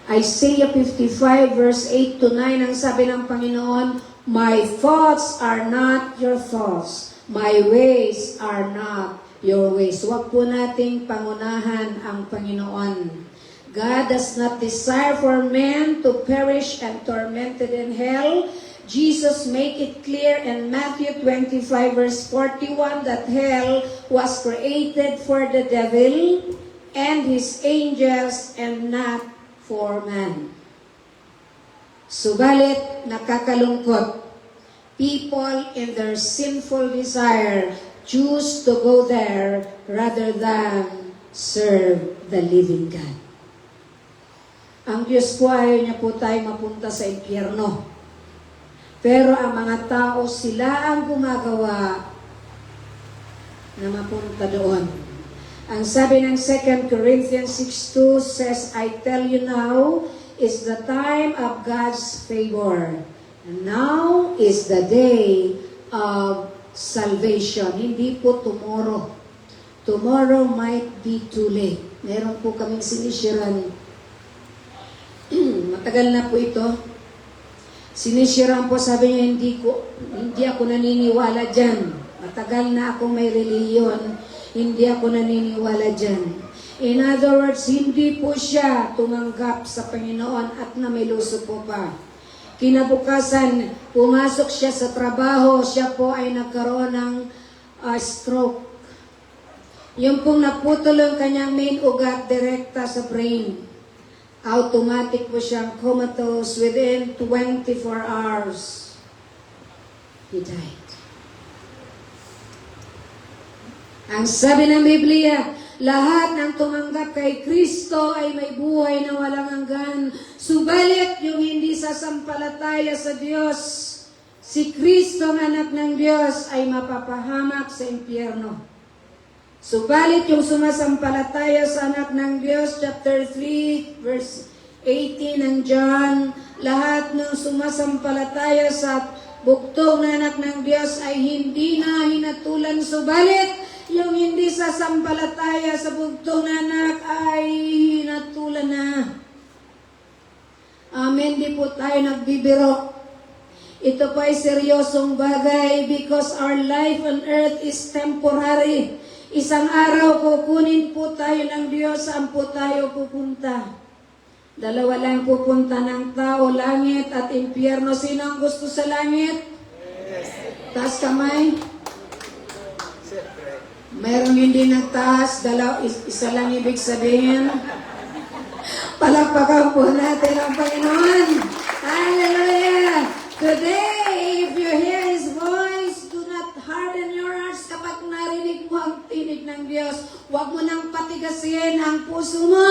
Isaiah 55 verse 8 to 9, ang sabi ng Panginoon, my thoughts are not your thoughts. My ways are not your ways. Huwag po nating pangunahan ang Panginoon. God does not desire for men to perish and tormented in hell. Jesus made it clear in Matthew 25 verse 41 that hell was created for the devil and his angels and not for man. Subalit, nakakalungkot. People in their sinful desire choose to go there rather than serve the living God. Ang Diyos po ayaw niya po tayo mapunta sa impyerno. Pero ang mga tao, sila ang gumagawa na mapunta doon. Ang sabi ng 2 Corinthians 6:2 says, I tell you now is the time of God's favor. And now is the day of salvation. Hindi po tomorrow. Tomorrow might be too late. Meron po kaming sinishiran. Matagal na po ito. Sinishiran po, sabi niya, hindi ako naniniwala dyan. Matagal na ako may reliyon. Hindi ako naniniwala dyan. In other words, hindi po siya tumanggap sa Panginoon at namiluso po pa. Kinabukasan, pumasok siya sa trabaho, siya po ay nagkaroon ng stroke. Yung pong naputol ang kanyang main ugat direkta sa brain. Automatic po siyang comatose within 24 hours. He died. Ang sabi ng Biblia, lahat ng tumanggap kay Kristo ay may buhay na walang hanggan. Subalit yung hindi sasampalataya sa Diyos, si Kristo ang anak ng Diyos ay mapapahamak sa impyerno. Subalit yung sumasampalataya sa anak ng Diyos, chapter 3, verse 18 ng John, lahat ng sumasampalataya sa buktong na anak ng Diyos ay hindi na hinatulan. Subalit, yung hindi sasampalataya sa bugtong na anak ay hinatulan na. Amen, di po tayo nagbibiro. Ito pa ay seryosong bagay because our life on earth is temporary. Isang araw kukunin po tayo ng Diyos, saan po tayo pupunta? Dalawa lang pupunta ng tao, langit at impyerno. Sino ang gusto sa langit? Taas kamay. Mayroong hindi nagtaas, isa lang ibig sabihin. Palakpakan po natin ang Panginoon. Hallelujah! Today, if you hear His voice, do not harden your hearts. Kapag narinig mo ang tinig ng Diyos, huwag mo nang patigasin ang puso mo.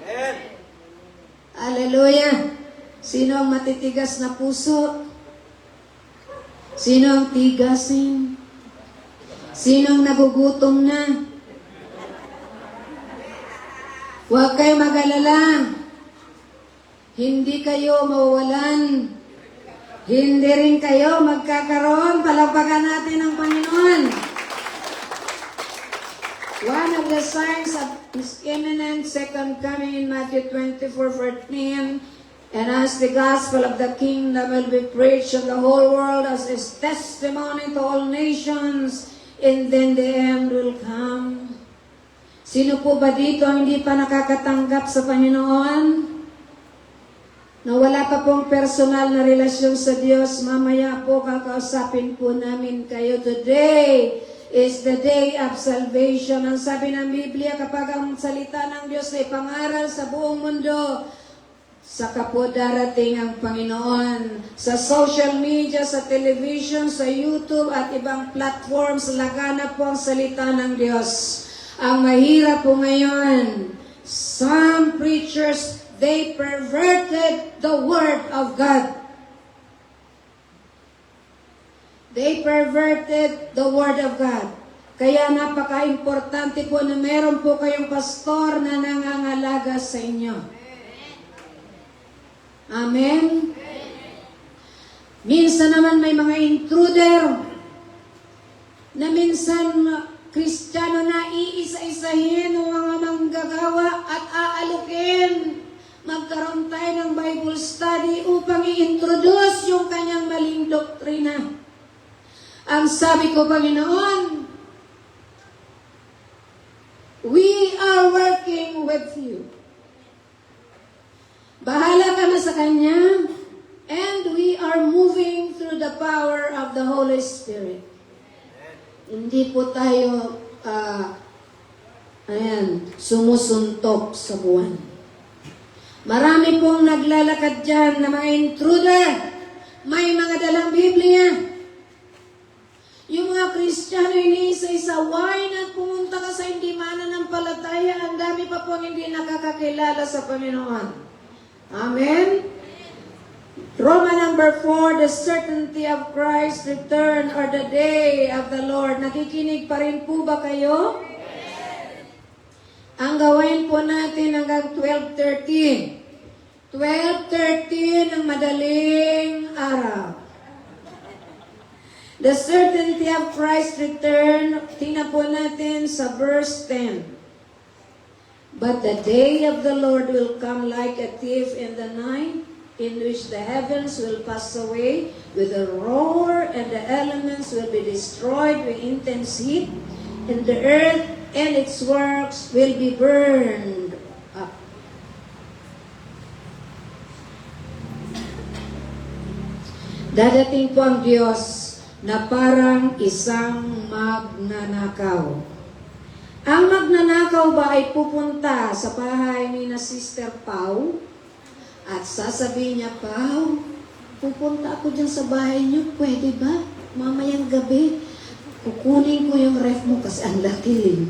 Amen. Hallelujah! Sino ang matitigas na puso? Sino ang tigasin? Sinong nagugutom na? Huwag kayo mag-alala. Hindi kayo mawawalan. Hindi rin kayo magkakaroon. Palakpakan natin ang Panginoon. One of the signs of His imminent second coming in Matthew 24:14, and as the gospel of the kingdom will be preached in the whole world as His testimony to all nations, and then the end will come. Sino po ba dito ang hindi pa nakakatanggap sa Panginoon? Na wala pa pong personal na relasyon sa Diyos, mamaya po kakausapin po namin kayo. Today is the day of salvation. Ang sabi ng Biblia, kapag ang salita ng Diyos ay pangaral sa buong mundo, saka po darating ang Panginoon. Sa social media, sa television, sa YouTube at ibang platforms, laganap po ang salita ng Diyos. Ang mahirap po ngayon, some preachers, they perverted the Word of God. They perverted the Word of God. Kaya napaka-importante po na meron po kayong pastor na nangangalaga sa inyo. Amen? Minsan naman may mga intruder na minsan Kristiyano na iisa-isahin ng mga manggagawa at aalukin. Magkaroon tayo ng Bible study upang i-introduce yung kanyang maling doktrina. Ang sabi ko, Panginoon, we are working with you. Bahala ka na sa Kanya, and we are moving through the power of the Holy Spirit. Hindi po tayo, sumusuntok sa buwan. Marami pong naglalakad dyan na mga intruder, may mga dalang Biblia. Yung mga Kristiyano, iniisa-isa, why not pumunta ka sa hindi mananampalataya? Ang dami pa po hindi nakakakilala sa Panginoon. Amen? Roman number 4, the certainty of Christ's return or the day of the Lord. Nakikinig pa rin po ba kayo? Yes. Ang gawin po natin hanggang 12:13. 12:13 ng madaling araw. The certainty of Christ's return, tingnan po natin sa verse 10. But the day of the Lord will come like a thief in the night, in which the heavens will pass away with a roar, and the elements will be destroyed with intense heat, and the earth and its works will be burned up. Dadating po ang Diyos na parang isang magnanakaw. Ang magnanakaw ba ay pupunta sa bahay ni na Sister Pau at sasabihin niya, Pau, pupunta ako dyan sa bahay niyo, pwede ba? Mamayang gabi, kukunin ko yung ref mo kasi ang laki.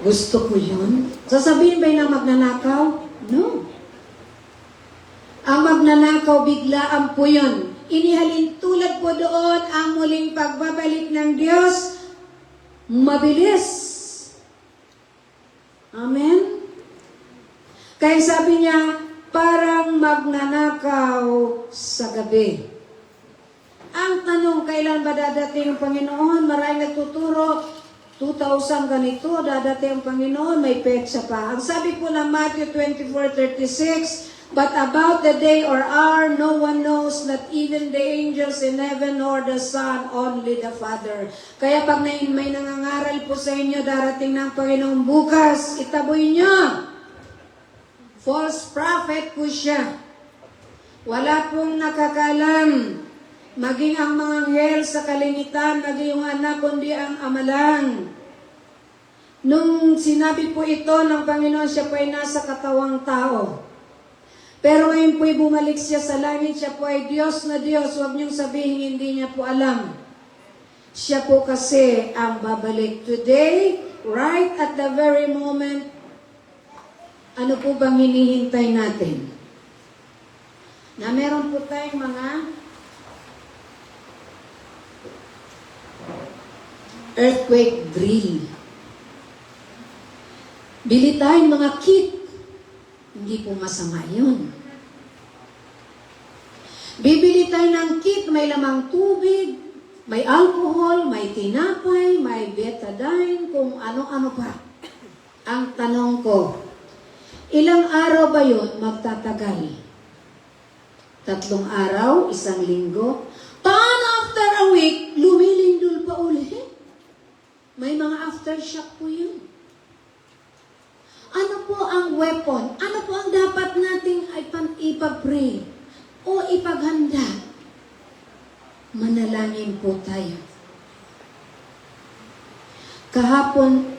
Gusto ko yun. Sasabihin ba yung magnanakaw? No. Ang magnanakaw, biglaan po yun. Inihalin tulad po doon ang muling pagbabalik ng Diyos. Mabilis. Amen? Kaya sabi niya, parang magnanakaw sa gabi. Ang tanong, kailan ba dadating ang Panginoon? Maraming nagtuturo, 2000 ganito, dadating ang Panginoon, may petsa pa. Ang sabi po ng Matthew 24:36, but about the day or hour, no one knows, not even the angels in heaven nor the Son, only the Father. Kaya pag may nangangaral po sa inyo, darating ng Panginoon bukas, itaboy nyo. False prophet po siya. Wala pong nakakalam. Maging ang mga anghel sa kalinitan, maging yung anak, kundi ang ama lang. Nung sinabi po ito ng Panginoon, siya po ay nasa katawang tao. Pero ngayon po'y bumalik siya sa langit, siya po ay Diyos na Diyos. Huwag niyong sabihin, hindi niya po alam. Siya po kasi ang babalik today, right at the very moment. Ano po bang hinihintay natin? Na meron po tayong mga earthquake drill. Bili tayong mga kit. Hindi po masama yun. Bibili tayo ng kit, may lamang tubig, may alcohol, may tinapay, may betadine, kung ano-ano pa. Ang tanong ko, ilang araw ba yun magtatagal? 3 araw, 1 linggo? Tan after a week, lumilindol pa ulit. May mga aftershock po yun. Ano po ang weapon? Ano po ang dapat nating ipag-pray o ipaghanda? Manalangin po tayo. Kahapon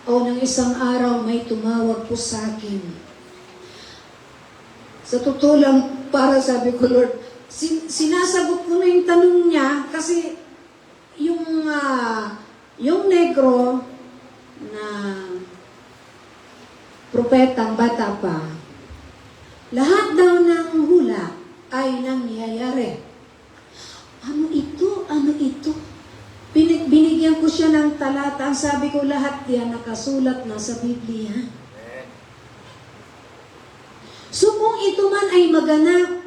o ng isang araw may tumawag po sa akin. Sa totoo lang, para sabi ko, Lord, sinasagot ko na yung tanong niya kasi yung negro na propetang bata pa, lahat daw ng hula ay nangyayari. Ano ito? Ano ito? Binigyan ko siya ng talata. Ang sabi ko, lahat yan nakasulat na sa Biblia. So kung ito man ay maganap,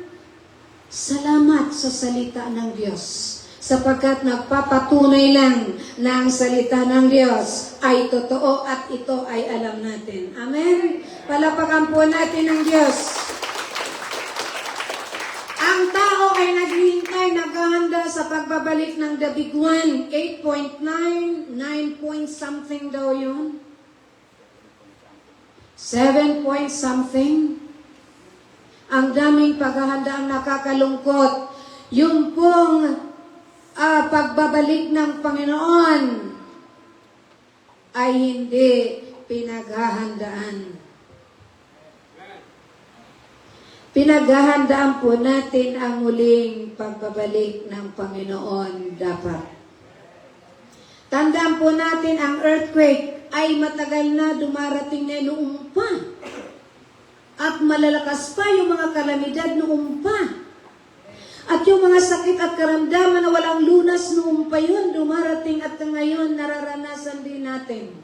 salamat sa salita ng Diyos. Sapagkat nagpapatunay lang na ang salita ng Diyos ay totoo at ito ay alam natin. Amen? Palapakan po natin ang Diyos. Ang tao ay naghihintay, naghahanda sa pagbabalik ng the big one. 8.9, 9 point something daw yun. 7 point something. Ang daming paghahanda ang nakakalungkot. Yung pong pagbabalik ng Panginoon ay hindi pinaghahandaan. Pinaghahandaan po natin ang muling pagbabalik ng Panginoon dapat. Tandaan po natin ang earthquake ay matagal na dumarating na noong pa. At malalakas pa yung mga kalamidad noong pa. At yung mga sakit at karamdaman na walang lunas noong pa yun, dumarating at ngayon nararanasan din natin.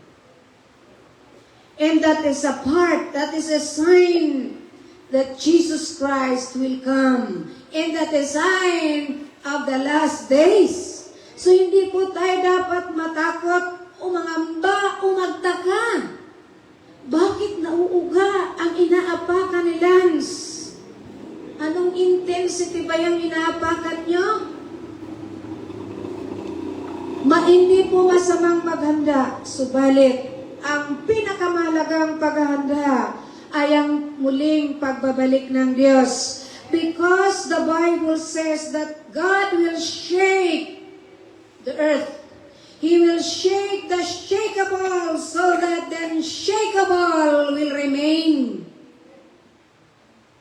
And that is a part, that is a sign that Jesus Christ will come. And that is a sign of the last days. So hindi po tayo dapat matakot, umangamba, umagtaka. Bakit nauuga ang inaapakan ni Lance? Anong intensity ba yung inaapakan nyo? Hindi po masamang maghanda, subalit ang pinakamalagang paghahanda ay ang muling pagbabalik ng Diyos. Because the Bible says that God will shake the earth. He will shake the shakeable so that the unshakable will remain.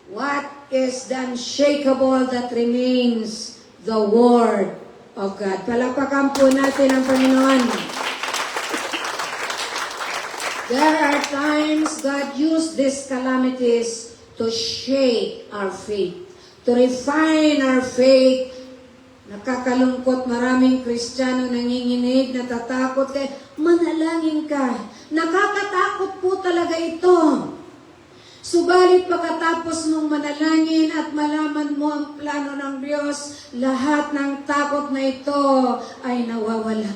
What is the unshakable that remains? The Word of God. Palakpakan po natin ang Panginoon. There are times God used these calamities to shake our faith, to refine our faith. Nakakalungkot, maraming Kristiyano nanginginig, natatakot kaya manalangin ka. Nakakatakot po talaga ito. Subalit pagkatapos mong manalangin at malaman mo ang plano ng Diyos, lahat ng takot na ito ay nawawala.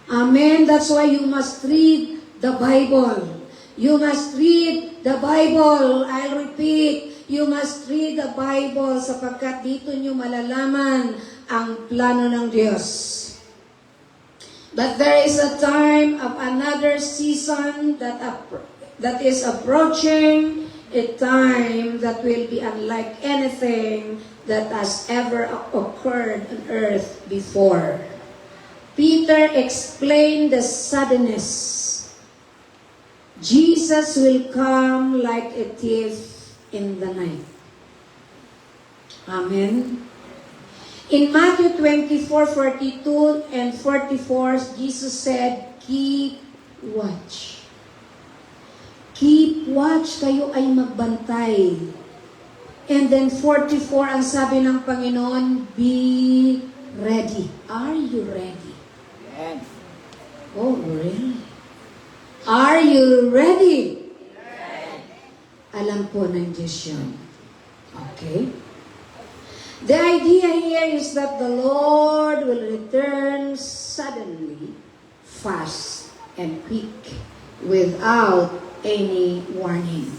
Amen. That's why you must read the Bible. You must read the Bible. I'll repeat, you must read the Bible sapagkat dito nyo malalaman ang plano ng Diyos. But there is a time of another season that is approaching, a time that will be unlike anything that has ever occurred on earth before. Peter explained the suddenness. Jesus will come like a thief in the night. Amen. In Matthew 24:42 and 44, Jesus said, keep watch. Keep watch, kayo ay magbantay. And then 44, ang sabi ng Panginoon, be ready. Are you ready? Yes. Oh, really? Are you ready? Yes. Alam po ng Diyos yun. Okay? The idea here is that the Lord will return suddenly, fast, and quick, without any warning.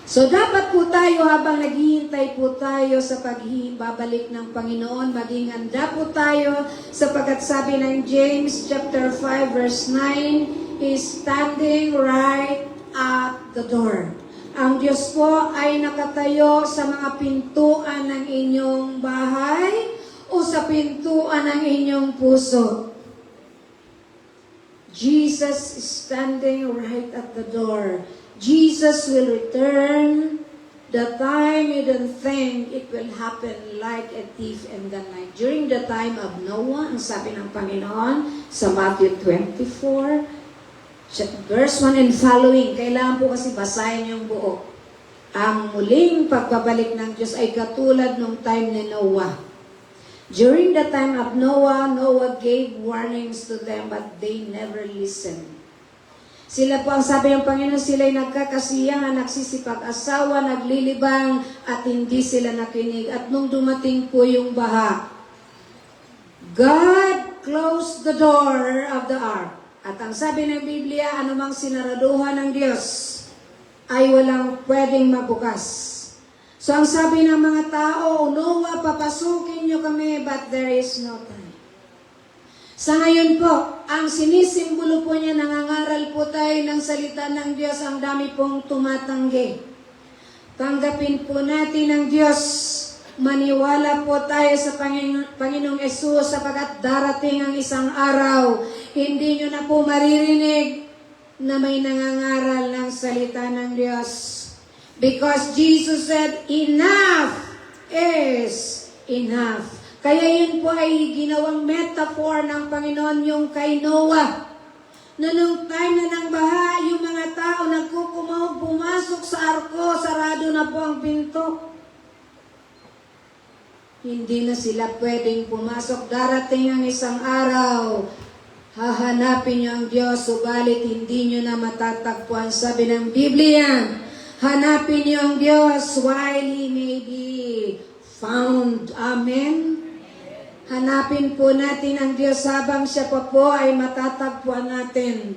So dapat po tayo habang naghihintay po tayo sa pagbabalik ng Panginoon, maging handa po tayo sapagkat sabi ng James chapter 5 verse 9 is standing right at the door. Ang Diyos po ay nakatayo sa mga pintuan ng inyong bahay o sa pintuan ng inyong puso. Jesus is standing right at the door. Jesus will return. The time you don't think it will happen like a thief in the night. During the time of Noah, ang sabi ng Panginoon sa Matthew 24, verse 1 and following, kailangan po kasi basahin yung buo. Ang muling pagbabalik ng Diyos ay katulad nung time ni Noah. During the time of Noah, Noah gave warnings to them, but they never listened. Sila po ang sabi ng Panginoon, sila'y nagkakasiyangan, nagsisipag-asawa, naglilibang, at hindi sila nakinig. At nung dumating po yung baha, God closed the door of the ark. At ang sabi ng Biblia, anumang sinaraduhan ng Diyos ay walang pwedeng mabukas. So ang sabi ng mga tao, Noah, papasukin niyo kami, but there is no time. Sa ngayon po, ang sinisimbolo po niya, nangangaral po tayo ng salita ng Diyos, ang dami pong tumatanggi. Tanggapin po natin ang Diyos. Maniwala po tayo sa Panginoong Yesus sapagkat darating ang isang araw, hindi nyo na po maririnig na may nangangaral ng salita ng Diyos. Because Jesus said, enough is enough. Kaya yun po ay ginawang metaphor ng Panginoon yung kay Noah. Na nung time na ng baha, yung mga tao nagkukumaw, pumasok sa arko, sarado na po ang pinto. Hindi na sila pwedeng pumasok. Darating ang isang araw, hahanapin niyo ang Diyos, subalit hindi niyo na matatagpuan. Sabi ng Biblia, hanapin niyo ang Diyos while He may be found. Amen? Hanapin po natin ang Diyos habang siya pa po ay matatagpuan natin.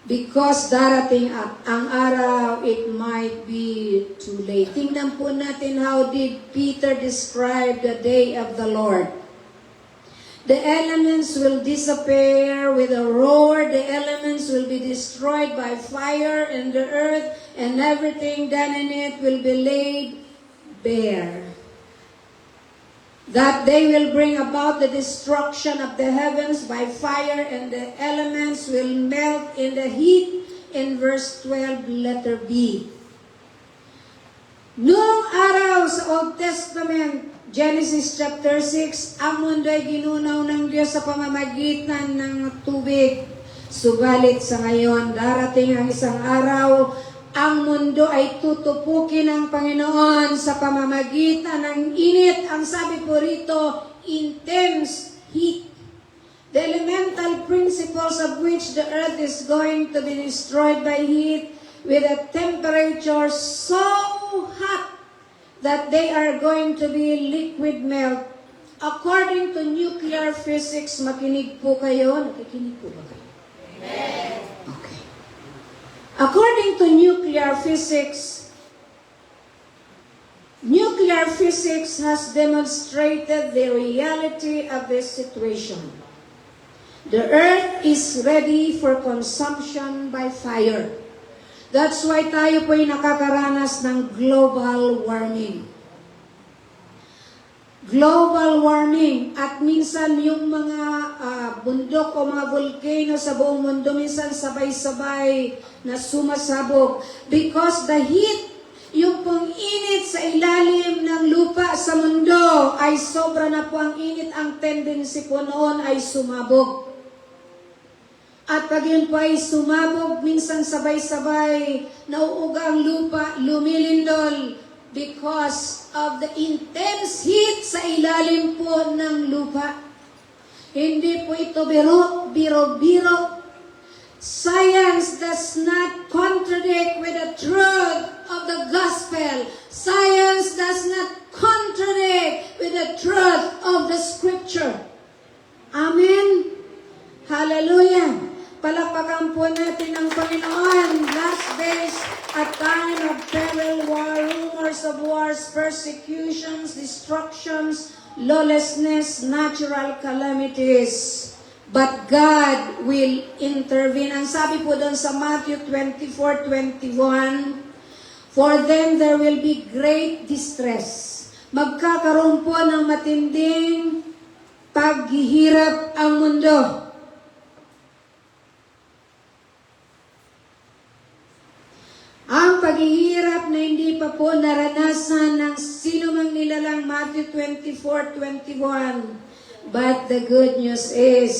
Because darating ang araw, it might be too late. Tingnan po natin how did Peter describe the day of the Lord. The elements will disappear with a roar. The elements will be destroyed by fire, and the earth and everything done in it will be laid bare. That they will bring about the destruction of the heavens by fire, and the elements will melt in the heat. In verse 12, letter B. Noong araw sa Old Testament, Genesis chapter 6, ang mundo ay ginunaw ng Diyos sa pamamagitan ng tubig. Subalit sa ngayon, darating ang isang araw, ang mundo ay tutupukin ng Panginoon sa pamamagitan ng init. Ang sabi po rito, intense heat. The elemental principles of which the earth is going to be destroyed by heat with a temperature so hot that they are going to be liquid melt. According to nuclear physics, makinig po kayo. Nakikinig po ba kayo? Amen. Okay. According to nuclear physics has demonstrated the reality of this situation. The earth is ready for consumption by fire. That's why tayo po ay nakakaranas ng global warming. Global warming, at minsan yung mga bundok o mga volcano sa buong mundo, minsan sabay-sabay na sumasabog. Because the heat, yung pong init sa ilalim ng lupa sa mundo, ay sobra na po ang init, ang tendency po noon ay sumabog. At pag yun po ay sumabog, minsan sabay-sabay, nauuga ang lupa, lumilindol, because of the intense heat sa ilalim po ng lupa. Hindi po ito biro. Science does not contradict with the truth of the gospel. Science does not contradict with the truth of the scripture. Amen? Hallelujah! Palakpakan po natin ang Panginoon. Last days, a time of peril, war, rumors of wars, persecutions, destructions, lawlessness, natural calamities. But God will intervene. Ang sabi po doon sa Matthew 24:21, for them there will be great distress. magkakaroon po ng matinding paghihirap ang mundo. Ang paghihirap na hindi pa po naranasan ng sino mang nilalang Matthew 24:21. But the good news is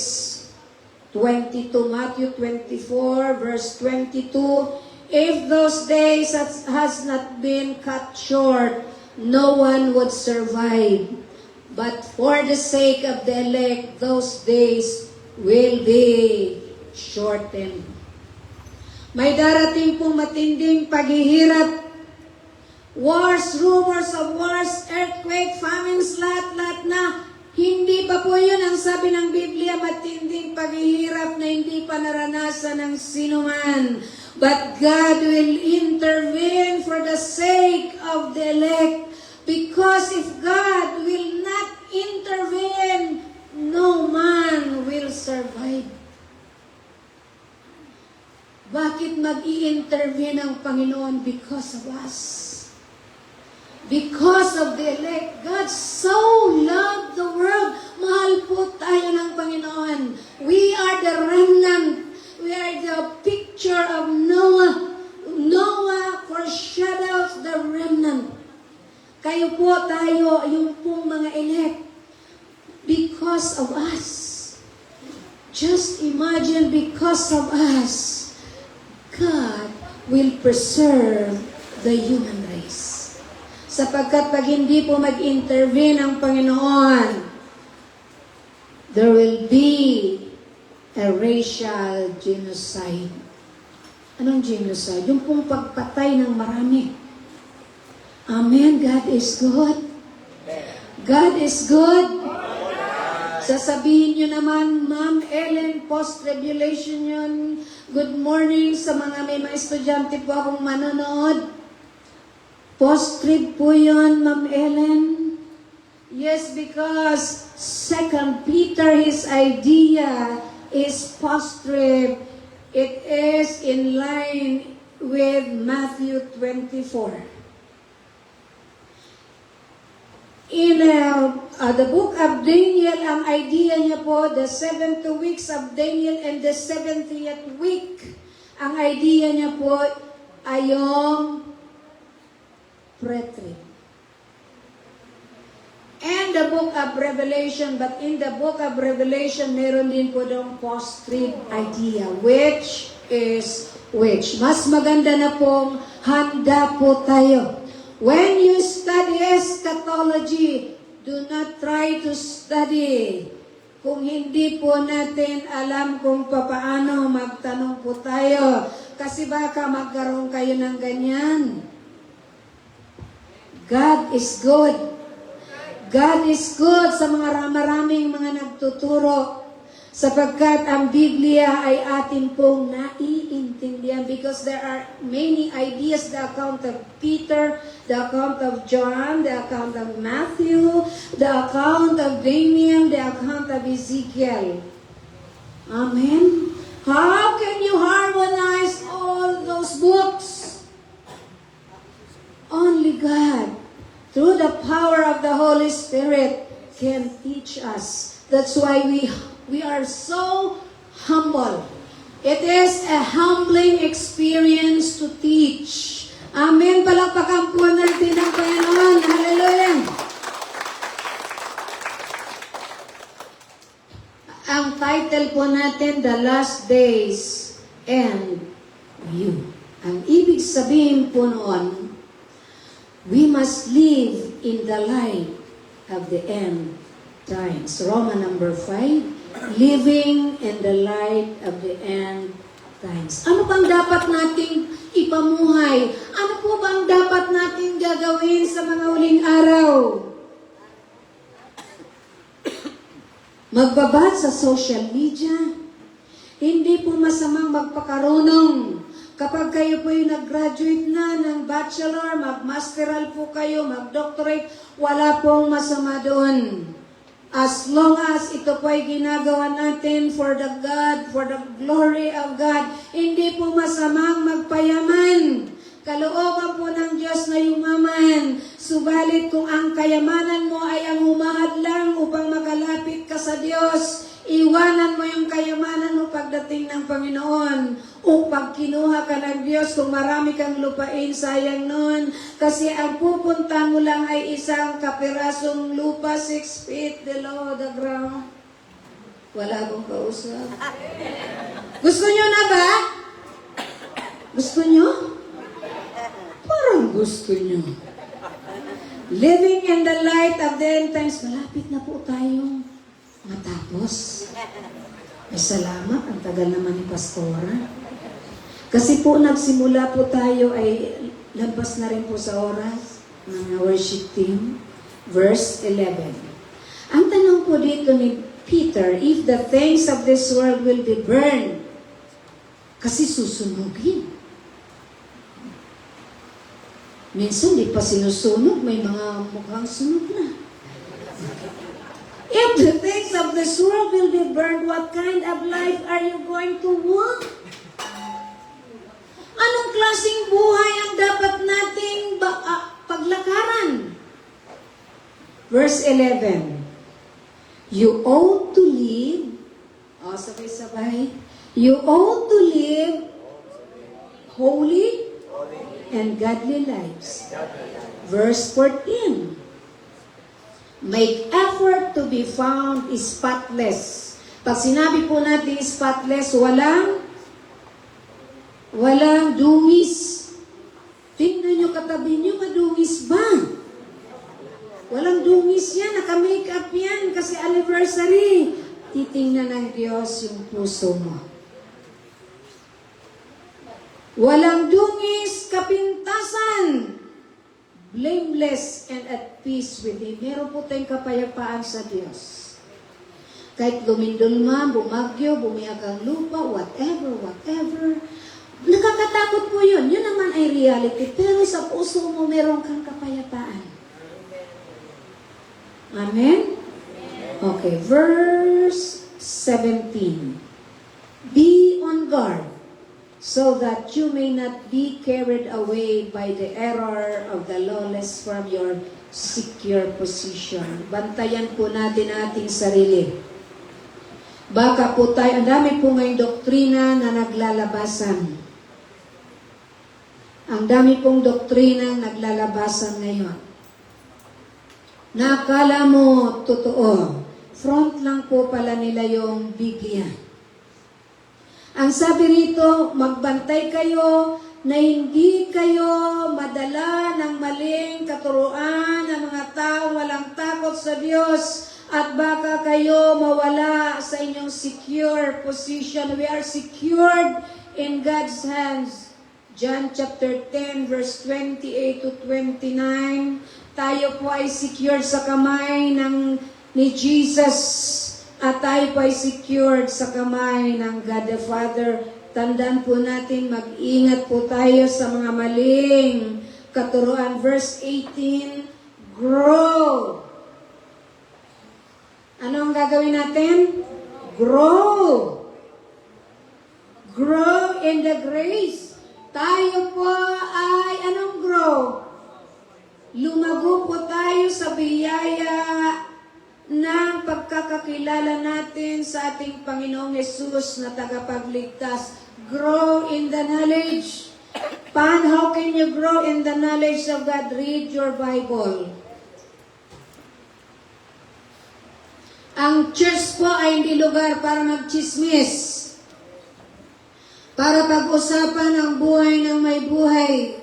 22, Matthew 24 verse 22, if those days has not been cut short, no one would survive. But for the sake of the elect, those days will be shortened. May darating pong matinding paghihirap. Wars, rumors of wars, earthquake, famines, lahat-lahat na. Hindi pa po yun ang sabi ng Biblia, matinding paghihirap na hindi pa naranasan ng sinuman. But God will intervene for the sake of the elect. Because if God will not intervene, no man will survive. Bakit mag-i-intervene ang Panginoon? Because of us. Because of the elect. God so loved the world. Mahal po tayo ng Panginoon. We are the remnant. We are the picture of Noah. Noah foreshadows the remnant. Kayo po tayo, yung pong mga elect. Because of us. Just imagine, because of us, God will preserve the human race. Sapagkat pag hindi po mag-intervene ang Panginoon, there will be a racial genocide. Anong genocide? Yung pong pagpatay ng marami. Amen. God is good. God is good. Sasabihin nyo naman, Ma'am Ellen, post-tribulation yun. Good morning sa may mga estudyante po akong manonood. Post-trib po yun, Ma'am Ellen. Yes, because 2 Peter, his idea is post-trib. It is in line with Matthew 24. In the book of Daniel, ang idea niya po, the 70 weeks of Daniel and the 70th week, ang idea niya po ay yung pre-trib. And the book of Revelation, but in the book of Revelation, meron din po yung post-trib idea, which is which. Mas maganda na pong handa po tayo. When you study eschatology, do not try to study. Kung hindi po natin alam kung paano, magtanong po tayo. Kasi baka magkaroon kayo ng ganyan. God is good. God is good sa mga maraming mga nagtuturo. Sapagkat ang Biblia ay atin pong naiintindihan because there are many ideas, the account of Peter, the account of John, the account of Matthew, the account of Daniel, the account of Ezekiel. Amen? How can you harmonize all those books? Only God, through the power of the Holy Spirit, can teach us. That's why we are so humble. It is a humbling experience to teach. Amen. Palakpakan po natin ang Panginoon. Hallelujah. Ang title po natin, The Last Days and You. Ang ibig sabihin po noon, we must live in the light of the end times. Roma number 5, living in the light of the end times. Ano bang dapat nating ipamuhay? Ano po bang dapat nating gagawin sa mga huling araw? Magbabad sa social media. Hindi po masamang magpakarunong. Kapag kayo po yung nag-graduate na ng bachelor, mag-masteral po kayo, mag-doctorate, wala pong masama doon. As long as ito po ay ginagawa natin for the God, for the glory of God, hindi po masamang magpayaman. Kalooban po ng Diyos na yumaman. Subalit Subalit kung ang kayamanan mo ay ang humahad lang upang makalapit ka sa Diyos, iwanan mo yung kayamanan mo pagdating ng Panginoon. O pag kinuha ka ng Diyos, kung marami kang lupain, sayang nun. Kasi ang pupunta mo lang ay isang kapirasong lupa, 6 feet below the ground. Wala akong kausap. Gusto nyo na ba? Gusto nyo? Parang gusto nyo. Living in the light of the end times, malapit na po tayong matapos. Ay salamat, ang tagal naman ni Pastora. Kasi po nagsimula po tayo ay labas na rin po sa oras ng worship team. Verse 11. Ang tanong po dito ni Peter, if the things of this world will be burned, kasi susunugin. Minsan di pa sinusunog, may mga mukhang sunog na. If the things of this world will be burned, what kind of life are you going to walk? Anong klaseng buhay ang dapat nating paglakaran? Verse 11. You ought to live, sabay-sabay, you ought to live holy and godly lives. Verse 14. Make effort to be found spotless. Pag sinabi po natin spotless, walang dungis. Tingnan nyo katabi nyo, madungis ba? Walang dungis yan, naka-makeup yan kasi anniversary. Titingnan ng Diyos yung puso mo. Walang dungis, kapintasan. Blameless and at peace with Him. Meron po tayong kapayapaan sa Diyos. Kahit lumindol man, bumagyo, bumiyak ang lupa, whatever. Nakakatakot po yun. Yun naman ay reality. Pero sa puso mo, meron kang kapayapaan. Amen? Okay, verse 17. Be on guard, so that you may not be carried away by the error of the lawless from your secure position. Bantayan po natin ating sarili. Baka po tayo, ang dami po ngayong doktrina na naglalabasan. Ang dami pong doktrina naglalabasan ngayon. Nakala mo, totoo. Front lang po pala nila yung Biblia. Ang sabi rito, magbantay kayo na hindi kayo madala ng maling katuruan ng mga tao walang takot sa Diyos at baka kayo mawala sa inyong secure position. We are secured in God's hands. John chapter 10 verse 28 to 29. Tayo po ay secured sa kamay ni Jesus. At tayo po ay secured sa kamay ng God the Father. Tandaan po natin, mag-ingat po tayo sa mga maling katuruan. Verse 18, grow. Ano ang gagawin natin? Grow. Grow in the grace. Tayo po ay, anong grow? Lumago po tayo sa biyaya ng pagkakakilala natin sa ating Panginoong Yesus na tagapagligtas. Grow in the knowledge. How can you grow in the knowledge of God? Read your Bible. Ang church po ay hindi lugar para magchismis. Para pag-usapan ang buhay ng may buhay.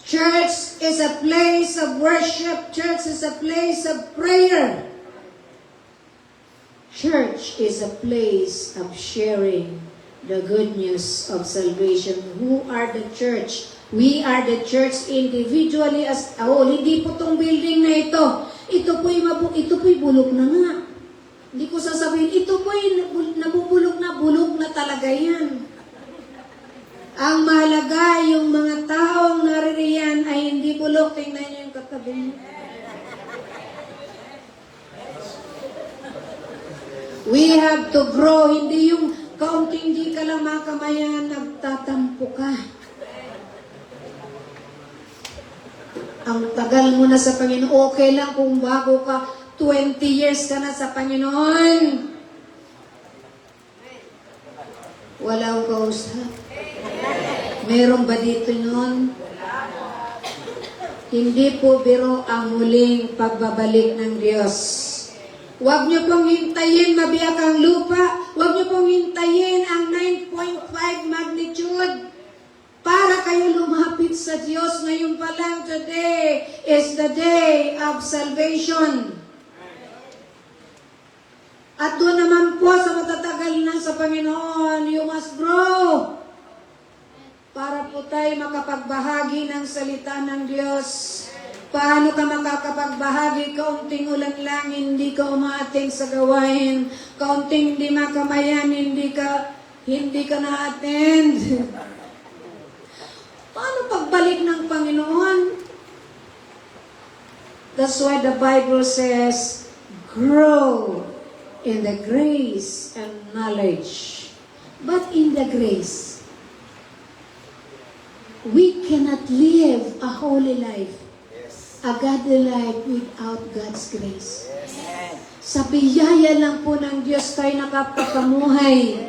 Church is a place of worship. Church is a place of prayer. Church is a place of sharing the good news of salvation. Who are the church? We are the church individually as hindi po tong building na ito. Ito po'y bulok na nga. Hindi ko sasabihin, ito po'y nabubulok na, bulok na talaga yan. Ang mahalaga, yung mga taong naririyan ay hindi bulok. Tingnan niyo yung katabi niyo. We have to grow. Hindi yung kaunting di ka lang makamayan, nagtatampo ka. Ang tagal mo na sa Panginoon. Okay lang kung bago ka, 20 years ka na sa Panginoon. Walang kausap. Meron ba dito yun? Hindi po biro ang muling pagbabalik ng Diyos. Huwag niyo pong hintayin mabiyak ang lupa. Huwag niyo pong hintayin ang 9.5 magnitude para kayo lumapit sa Diyos. Ngayon pa lang, today is the day of salvation. At doon naman po sa matatagal na sa Panginoon, you must grow para po tayo makapagbahagi ng salita ng Diyos. Paano ka makakapagbahagi? Kaunting ulan lang, hindi ka umaating sa gawain. Kaunting di makamayan, hindi ka na-attend. Paano pagbalik ng Panginoon? That's why the Bible says, grow in the grace and knowledge. But in the grace, we cannot live a holy life, a godly life without God's grace. Sa biyaya lang po ng Diyos tayo nakapakamuhay.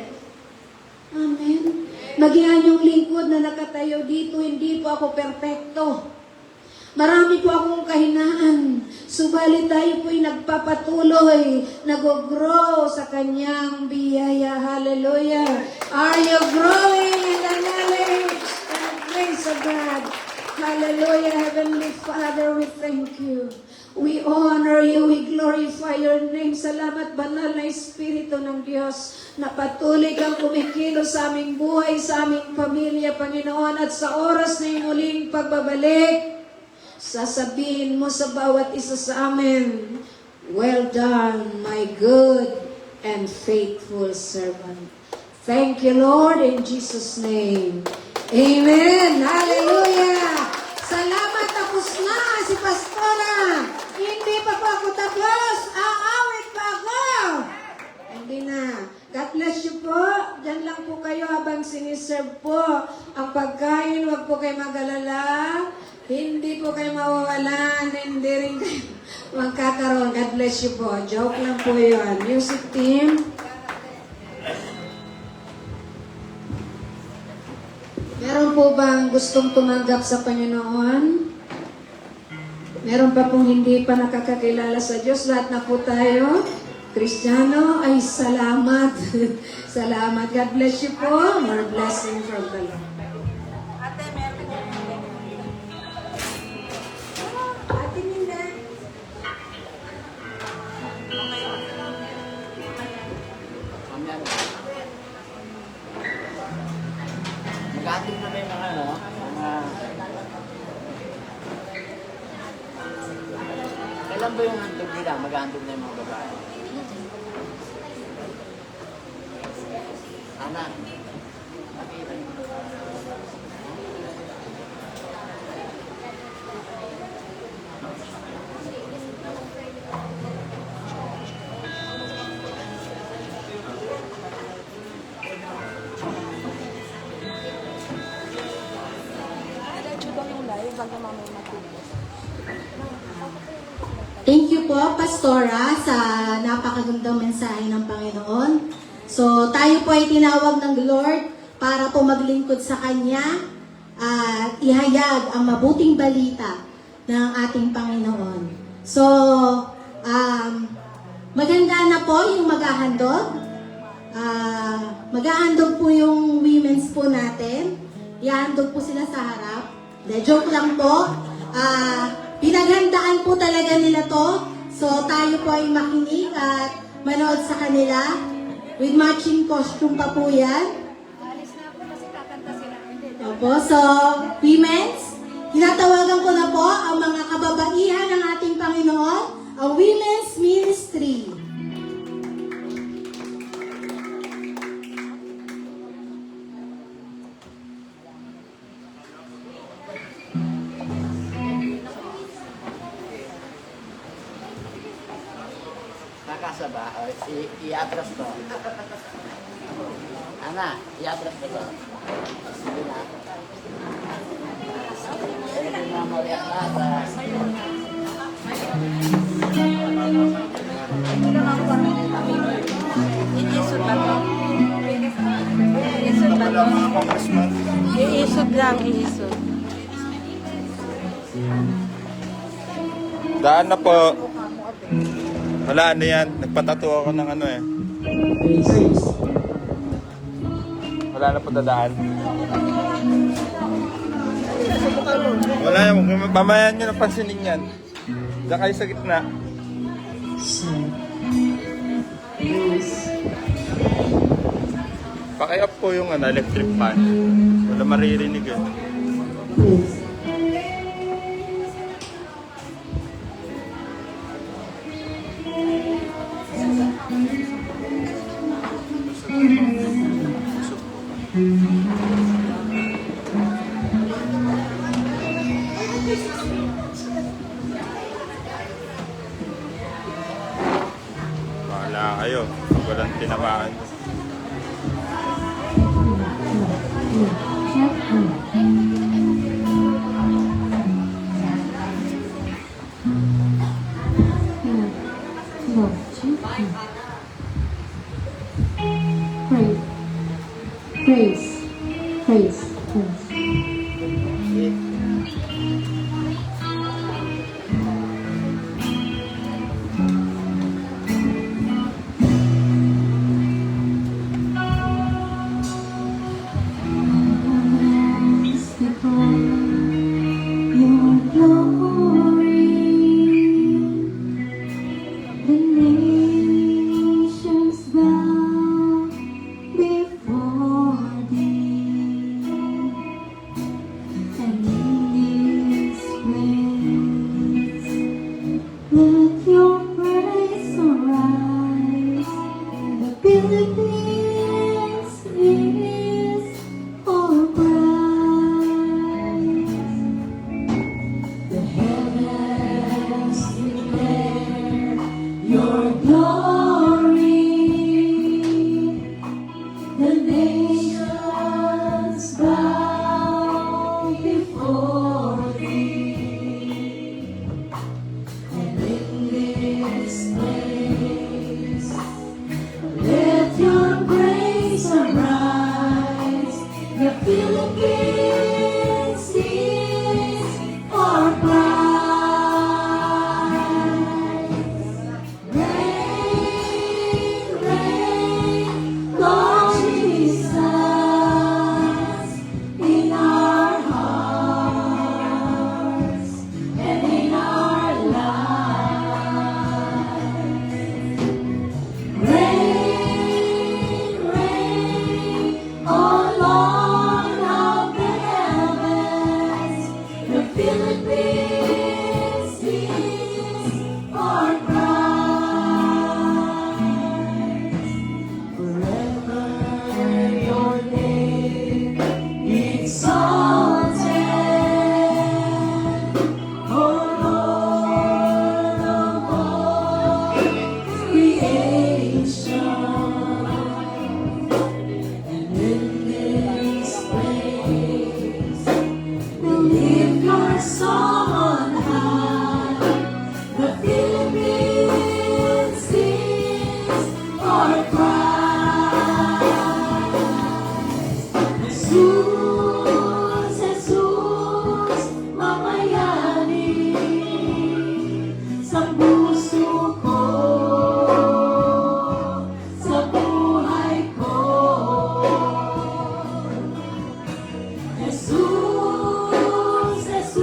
Amen. Maging yung lingkod na nakatayo dito, hindi po ako perpekto. Marami po akong kahinaan. Subalit tayo po'y nagpapatuloy, nag-grow sa kanyang biyaya. Hallelujah. Are you growing in the knowledge and grace of God? Hallelujah. Heavenly Father, we thank you. We honor you. We glorify your name. Salamat, banal na Espiritu ng Diyos, na patuloy kang kumikilos sa aming buhay, sa aming pamilya, Panginoon, at sa oras na yung muling pagbabalik, sasabihin mo sa bawat isa sa amin, well done, my good and faithful servant. Thank you, Lord, in Jesus' name. Amen. Hallelujah. Salamat, tapos na si Pastora. Hindi pa po ako tapos. Aawit pa ako. Hindi na. God bless you po. Diyan lang po kayo habang siniserve po ang pagkain. Huwag po kayo mag-alala. Hindi po kayo mawawalan. Hindi rin kayo magkakaroon. God bless you po. Joke lang po yun. Music team. Meron po bang gustong tumanggap sa Panginoon? Meron pa pong hindi pa nakakakilala sa Diyos? Lahat na po tayo. Kristiyano, ay salamat. Salamat. God bless you po. More blessing from the Lord. Ate Minda. Mag-ating na ba yung mga kailan ba yung handog nila? Mag-handog na yung mga babae. Anak. Thank you po, Pastora, sa napakagandang mensahe ng Panginoon. So, tayo po ay tinawag ng Lord para po maglingkod sa Kanya at ihayag ang mabuting balita ng ating Panginoon. So, maganda na po yung maghahandog. Maghahandog po yung women's po natin. Ihahandog po sila sa harap. Joke lang po. Pinaghandaan po talaga nila to. So, tayo po ay makinig at manood sa kanila. With matching costume pa po yan. Alis na po kasi kakanta sila. Opo, so, women's, tinatawagan ko na po ang mga kababaihan ng ating Panginoon, ang Women's Ministry. Nakasaba. I-atras to. Ana, i-atras to. Sige na. Sige na, Maria Clara. lang, Iso. Daan na po. Wala na yan. Nagpatato ako ng ano eh. Wala na po dadaan. Wala yan. Mamayan nyo na pansinin yan. Diyan kayo sa gitna. Paki-up po yung ano, electric fan. Wala maririnig eh. Bahala kayo. Pag walang tinamaan. Praise. Praise. Your glory, the nations bow before thee, and in this place, let your praise arise. The Philippines is our prize. The heavens declare your glory. The nations bow before thee. And in this place, let your grace arise. The Philippines is our prize. Reign, reign, Lord Jesus, in our hearts and in our lives. Reign, reign, oh Lord of the heavens, the Philippines is our prize. Forever your name exalted, oh Lord of all creation. And in this place, we'll lift your song on high. The Philippines is our prize. Jesus, Jesus, mamayani sa puso ko, sa buhay ko. Jesus, Jesus,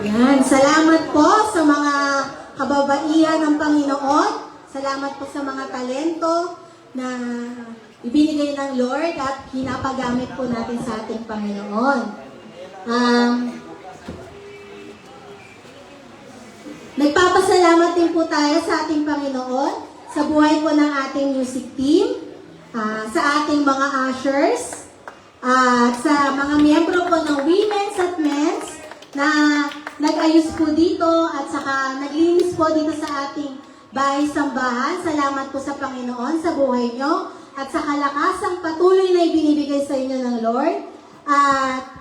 Yan, salamat po sa mga kababaihan ng Panginoon. Salamat po sa mga talento na ibinigay ng Lord at hinapagamit po natin sa ating Panginoon. Nagpapasalamat din po tayo sa ating Panginoon sa buhay po ng ating music team, sa ating mga ushers, at sa mga miyembro po ng Women's at Men's na nag-ayos po dito at saka naglinis po dito sa ating bahay-sambahan. Salamat po sa Panginoon sa buhay nyo at sa kalakasang patuloy na ibinibigay sa inyo ng Lord. At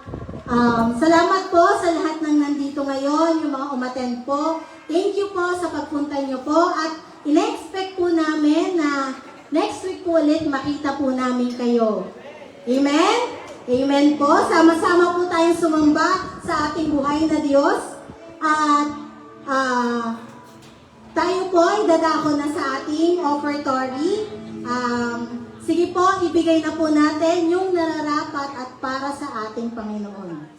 salamat po sa lahat ng nandito ngayon, yung mga umattend po. Thank you po sa pagpunta nyo po at ina-expect po namin na next week po ulit makita po namin kayo. Amen? Amen po. Sama-sama po tayong sumamba sa ating buhay na Diyos. At tayo po ay dadako na sa ating offertory. Sige po, ibigay na po natin yung nararapat at para sa ating Panginoon.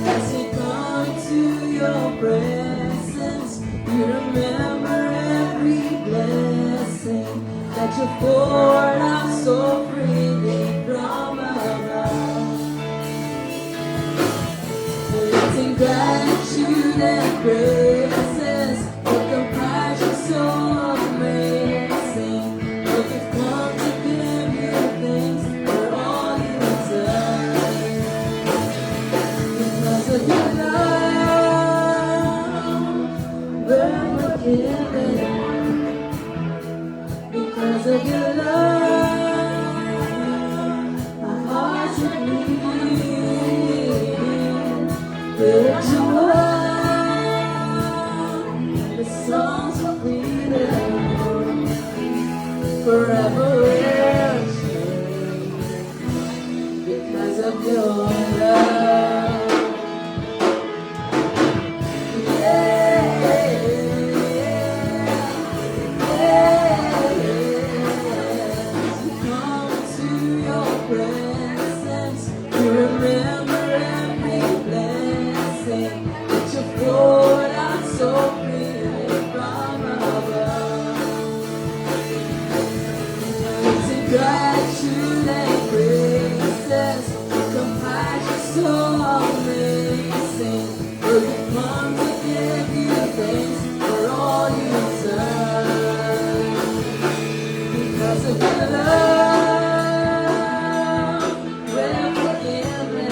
As we come to your presence, we remember every blessing that you poured out so freely from above. Lifting gratitude and praises, for compassion so amazing. We've come to give you thanks for all you've done. Because of your love, we're forgiven. Because of your love, our hearts are bleeding. Lift you up, the songs of freedom, forever we'll sing. Because of your love. Gratitude and praises, compassion so amazing. We've come to give you thanks for all you've done. Because of your love, we're forgiven.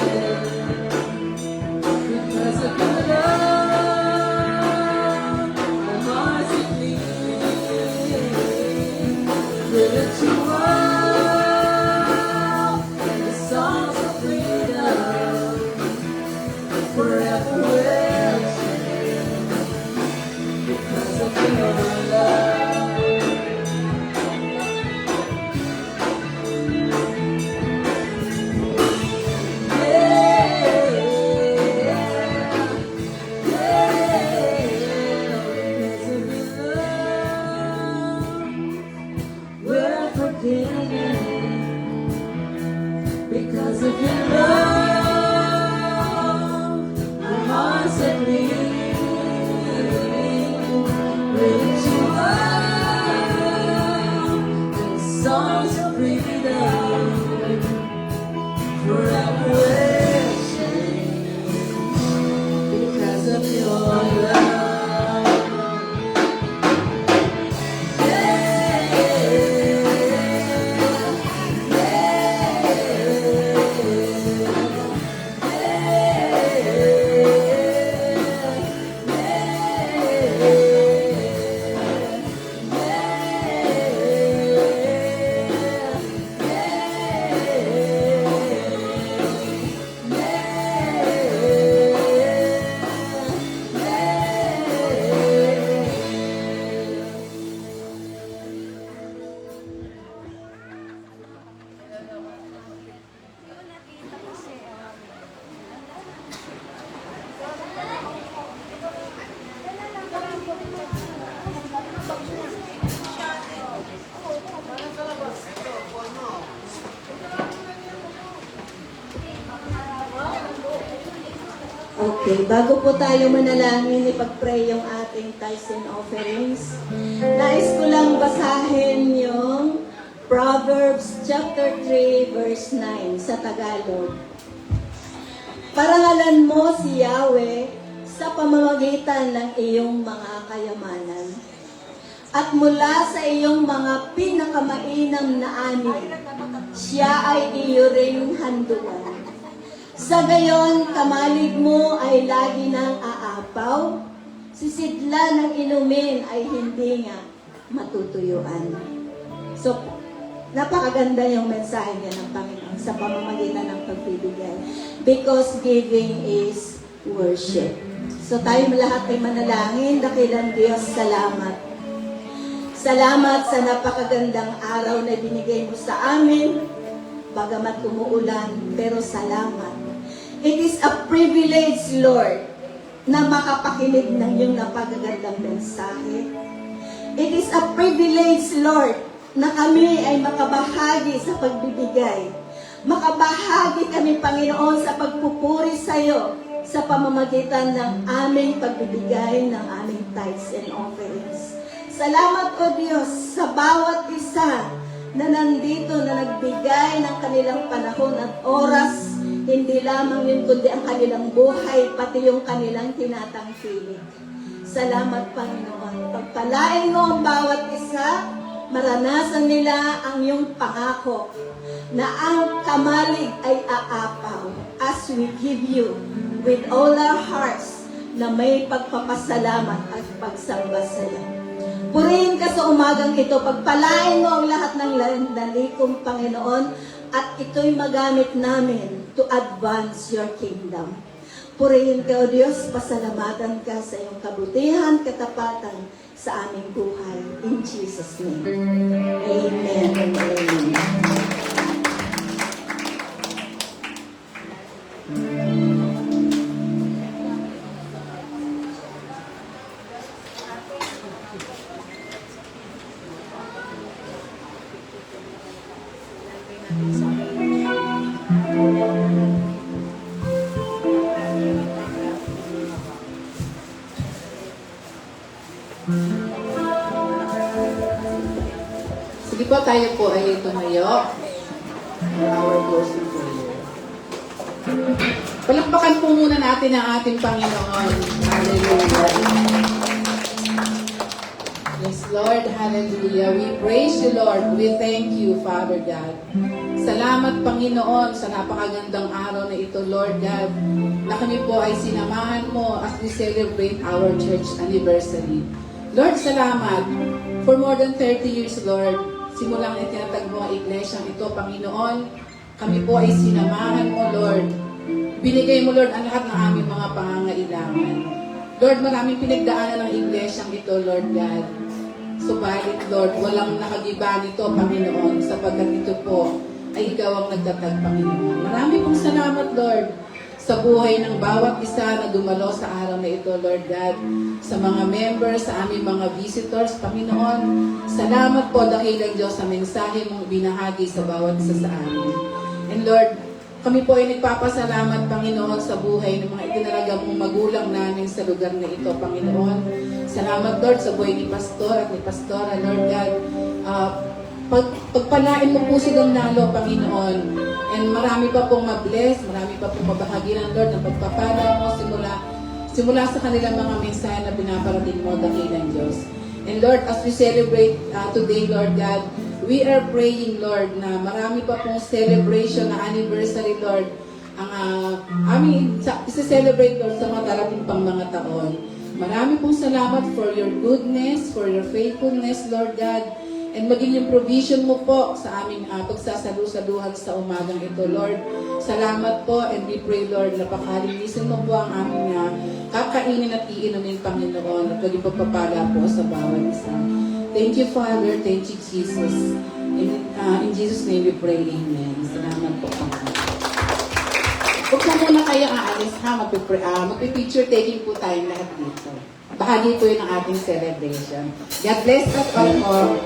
Because of your love, our hearts are clean. We lift you up. Forever will change because of your love. Because of your love, we're forgiven. Because of your love. Songs of freedom, forever will change because of your love. Yeah. Okay, bago po tayo manalangin, ipag-pray yung ating tithes and offerings. Nais ko lang basahin yung Proverbs chapter 3 verse 9 sa Tagalog. Parangalan mo si Yahweh sa pamamagitan ng iyong mga kayamanan. At mula sa iyong mga pinakamainam na ani, siya ay iyo ring handuan. Sa gayon, kamalig mo ay lagi nang aapaw, sisidla ng inumin ay hindi nga matutuyuan. So, napakaganda yung mensahe niya ng Panginoon sa pamamagitan ng pagbibigay. Because giving is worship. So tayo lahat ay manalangin, dakilang Diyos, salamat. Salamat sa napakagandang araw na binigay mo sa amin, bagamat umuulan, pero salamat. It is a privilege, Lord, na makapakinig ng iyong napakagandang mensahe. It is a privilege, Lord, na kami ay makabahagi sa pagbibigay. Makabahagi kami, Panginoon, sa pagpupuri sa iyo sa pamamagitan ng aming pagbibigay ng aming tithes and offerings. Salamat, O Diyos, sa bawat isa na nandito na nagbigay ng kanilang panahon at oras, hindi lamang yun kundi ang kanilang buhay, pati yung kanilang tinatangkilik. Salamat, Panginoon. Pagpalain mo ang bawat isa, maranasan nila ang iyong pangako na ang kamalig ay aapaw as we give you with all our hearts na may pagpapasalamat at pagsamba sa iyo. Purihin ka sa umagang ito, pagpalain mo ang lahat ng landalikong Panginoon at ito'y magamit namin to advance your kingdom. Purihin ka, O Diyos, pasalamatan ka sa iyong kabutihan, katapatan sa aming buhay. In Jesus' name. Amen and amen. Sige po, tayo po ay tumayo. Our closing prayer. Palakpakan po muna natin ang ating Panginoon. Hallelujah. Yes, Lord. Hallelujah. We praise you, Lord. We thank you, Father God. Salamat, Panginoon, sa napakagandang araw na ito, Lord God, na kami po ay sinamahan mo as we celebrate our church anniversary. Lord, salamat. For more than 30 years, Lord, simulang itinatag mo ang iglesyang ito, Panginoon. Kami po ay sinamahan mo, Lord. Binigay mo, Lord, ang lahat ng aming mga pangangailangan. Lord, maraming pinagdaanan ng iglesyang ito, Lord God. Subalit, Lord, walang nakagiba nito, Panginoon, sapagkat ito po ay ikaw ang nagtatag, Panginoon. Marami pong salamat, Lord, sa buhay ng bawat isa na dumalo sa araw na ito, Lord God. Sa mga members, sa aming mga visitors, Panginoon. Salamat po, dakilang Diyos, sa mensahe mong binahagi sa bawat isa sa amin. And Lord, kami po ay nagpapasalamat, Panginoon, sa buhay ng mga itinalaga mong magulang namin sa lugar na ito, Panginoon. Salamat, Lord, sa buhay ni Pastor at ni Pastora, Lord God. Pagpalain mo po silang nalo, Panginoon. And marami pa pong mabless, marami pa pong mabahaginan, Lord, ng pagpapala mo simula sa kanilang mga mensahe na pinaparating mo, dakilang Diyos. And Lord, as we celebrate today, Lord God, we are praying, Lord, na marami pa pong celebration na anniversary, Lord, ang aming isa-celebrate, Lord, sa mga darating pang mga taon. Marami pong salamat for your goodness, for your faithfulness, Lord God, and maging yung provision mo po sa aming pagsasalu-saluhan sa umagang ito, Lord. Salamat po, and we pray, Lord, na pakalinisin mo po ang aming kakainin at iinumin, Panginoon, at maging pagpapala po sa bawat isa. Thank you, Father. Thank you, Jesus. In Jesus' name we pray, amen. Salamat po, Panginoon. Huwag po muna kayong aalis, ha? Magpipicture taking po tayong lahat dito. Bahagi po yun ng ating celebration. God bless us all more.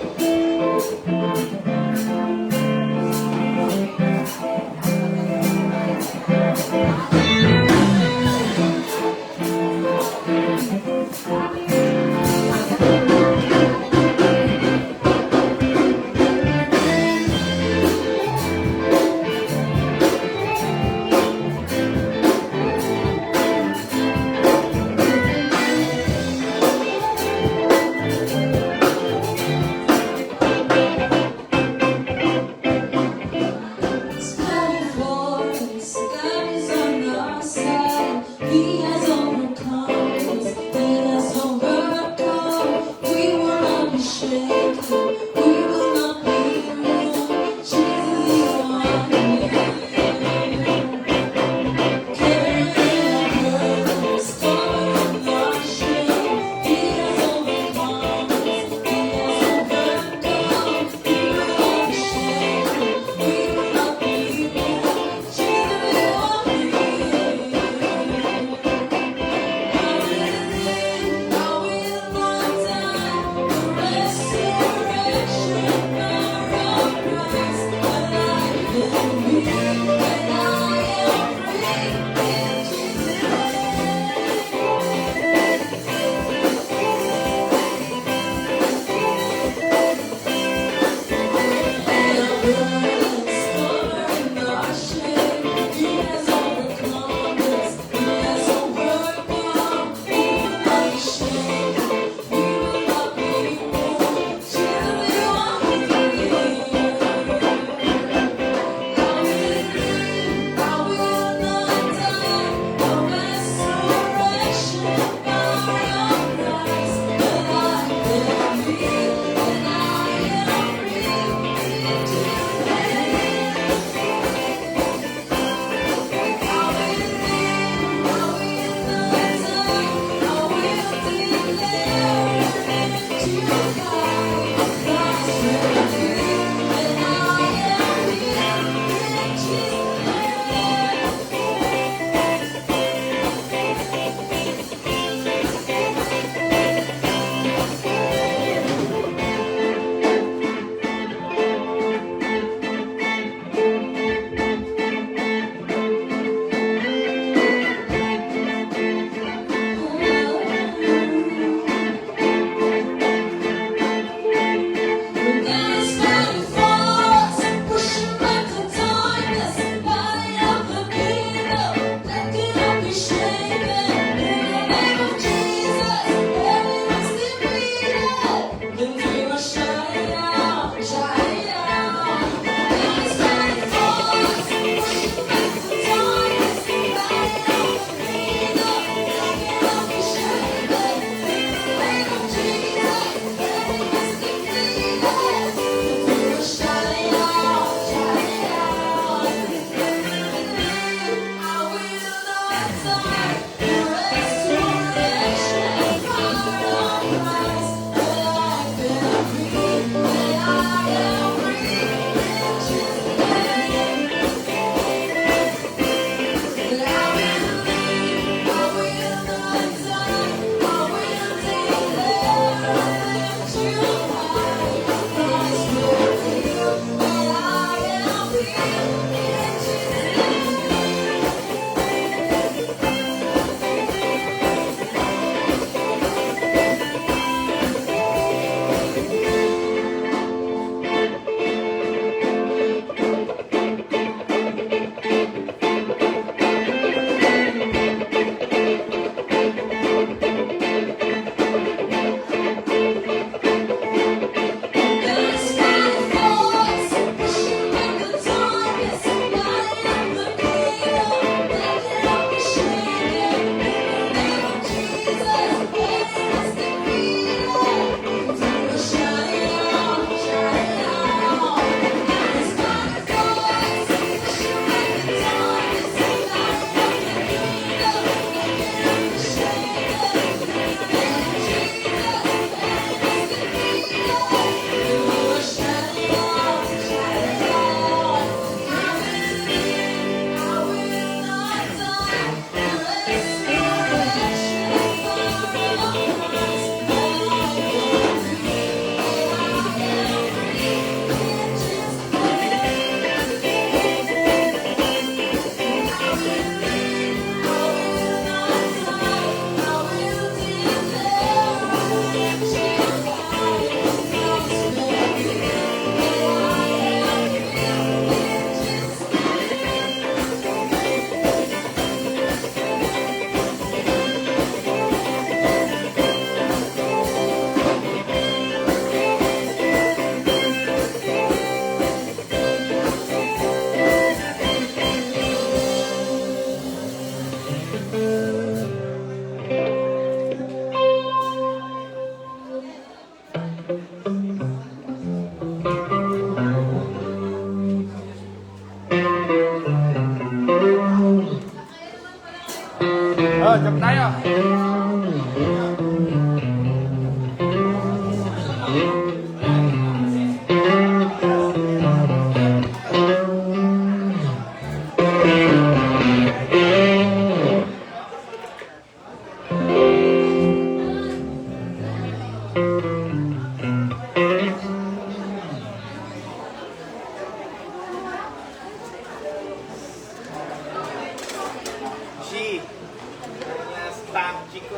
ko.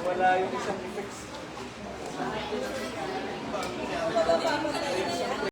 Wala yung isang effects.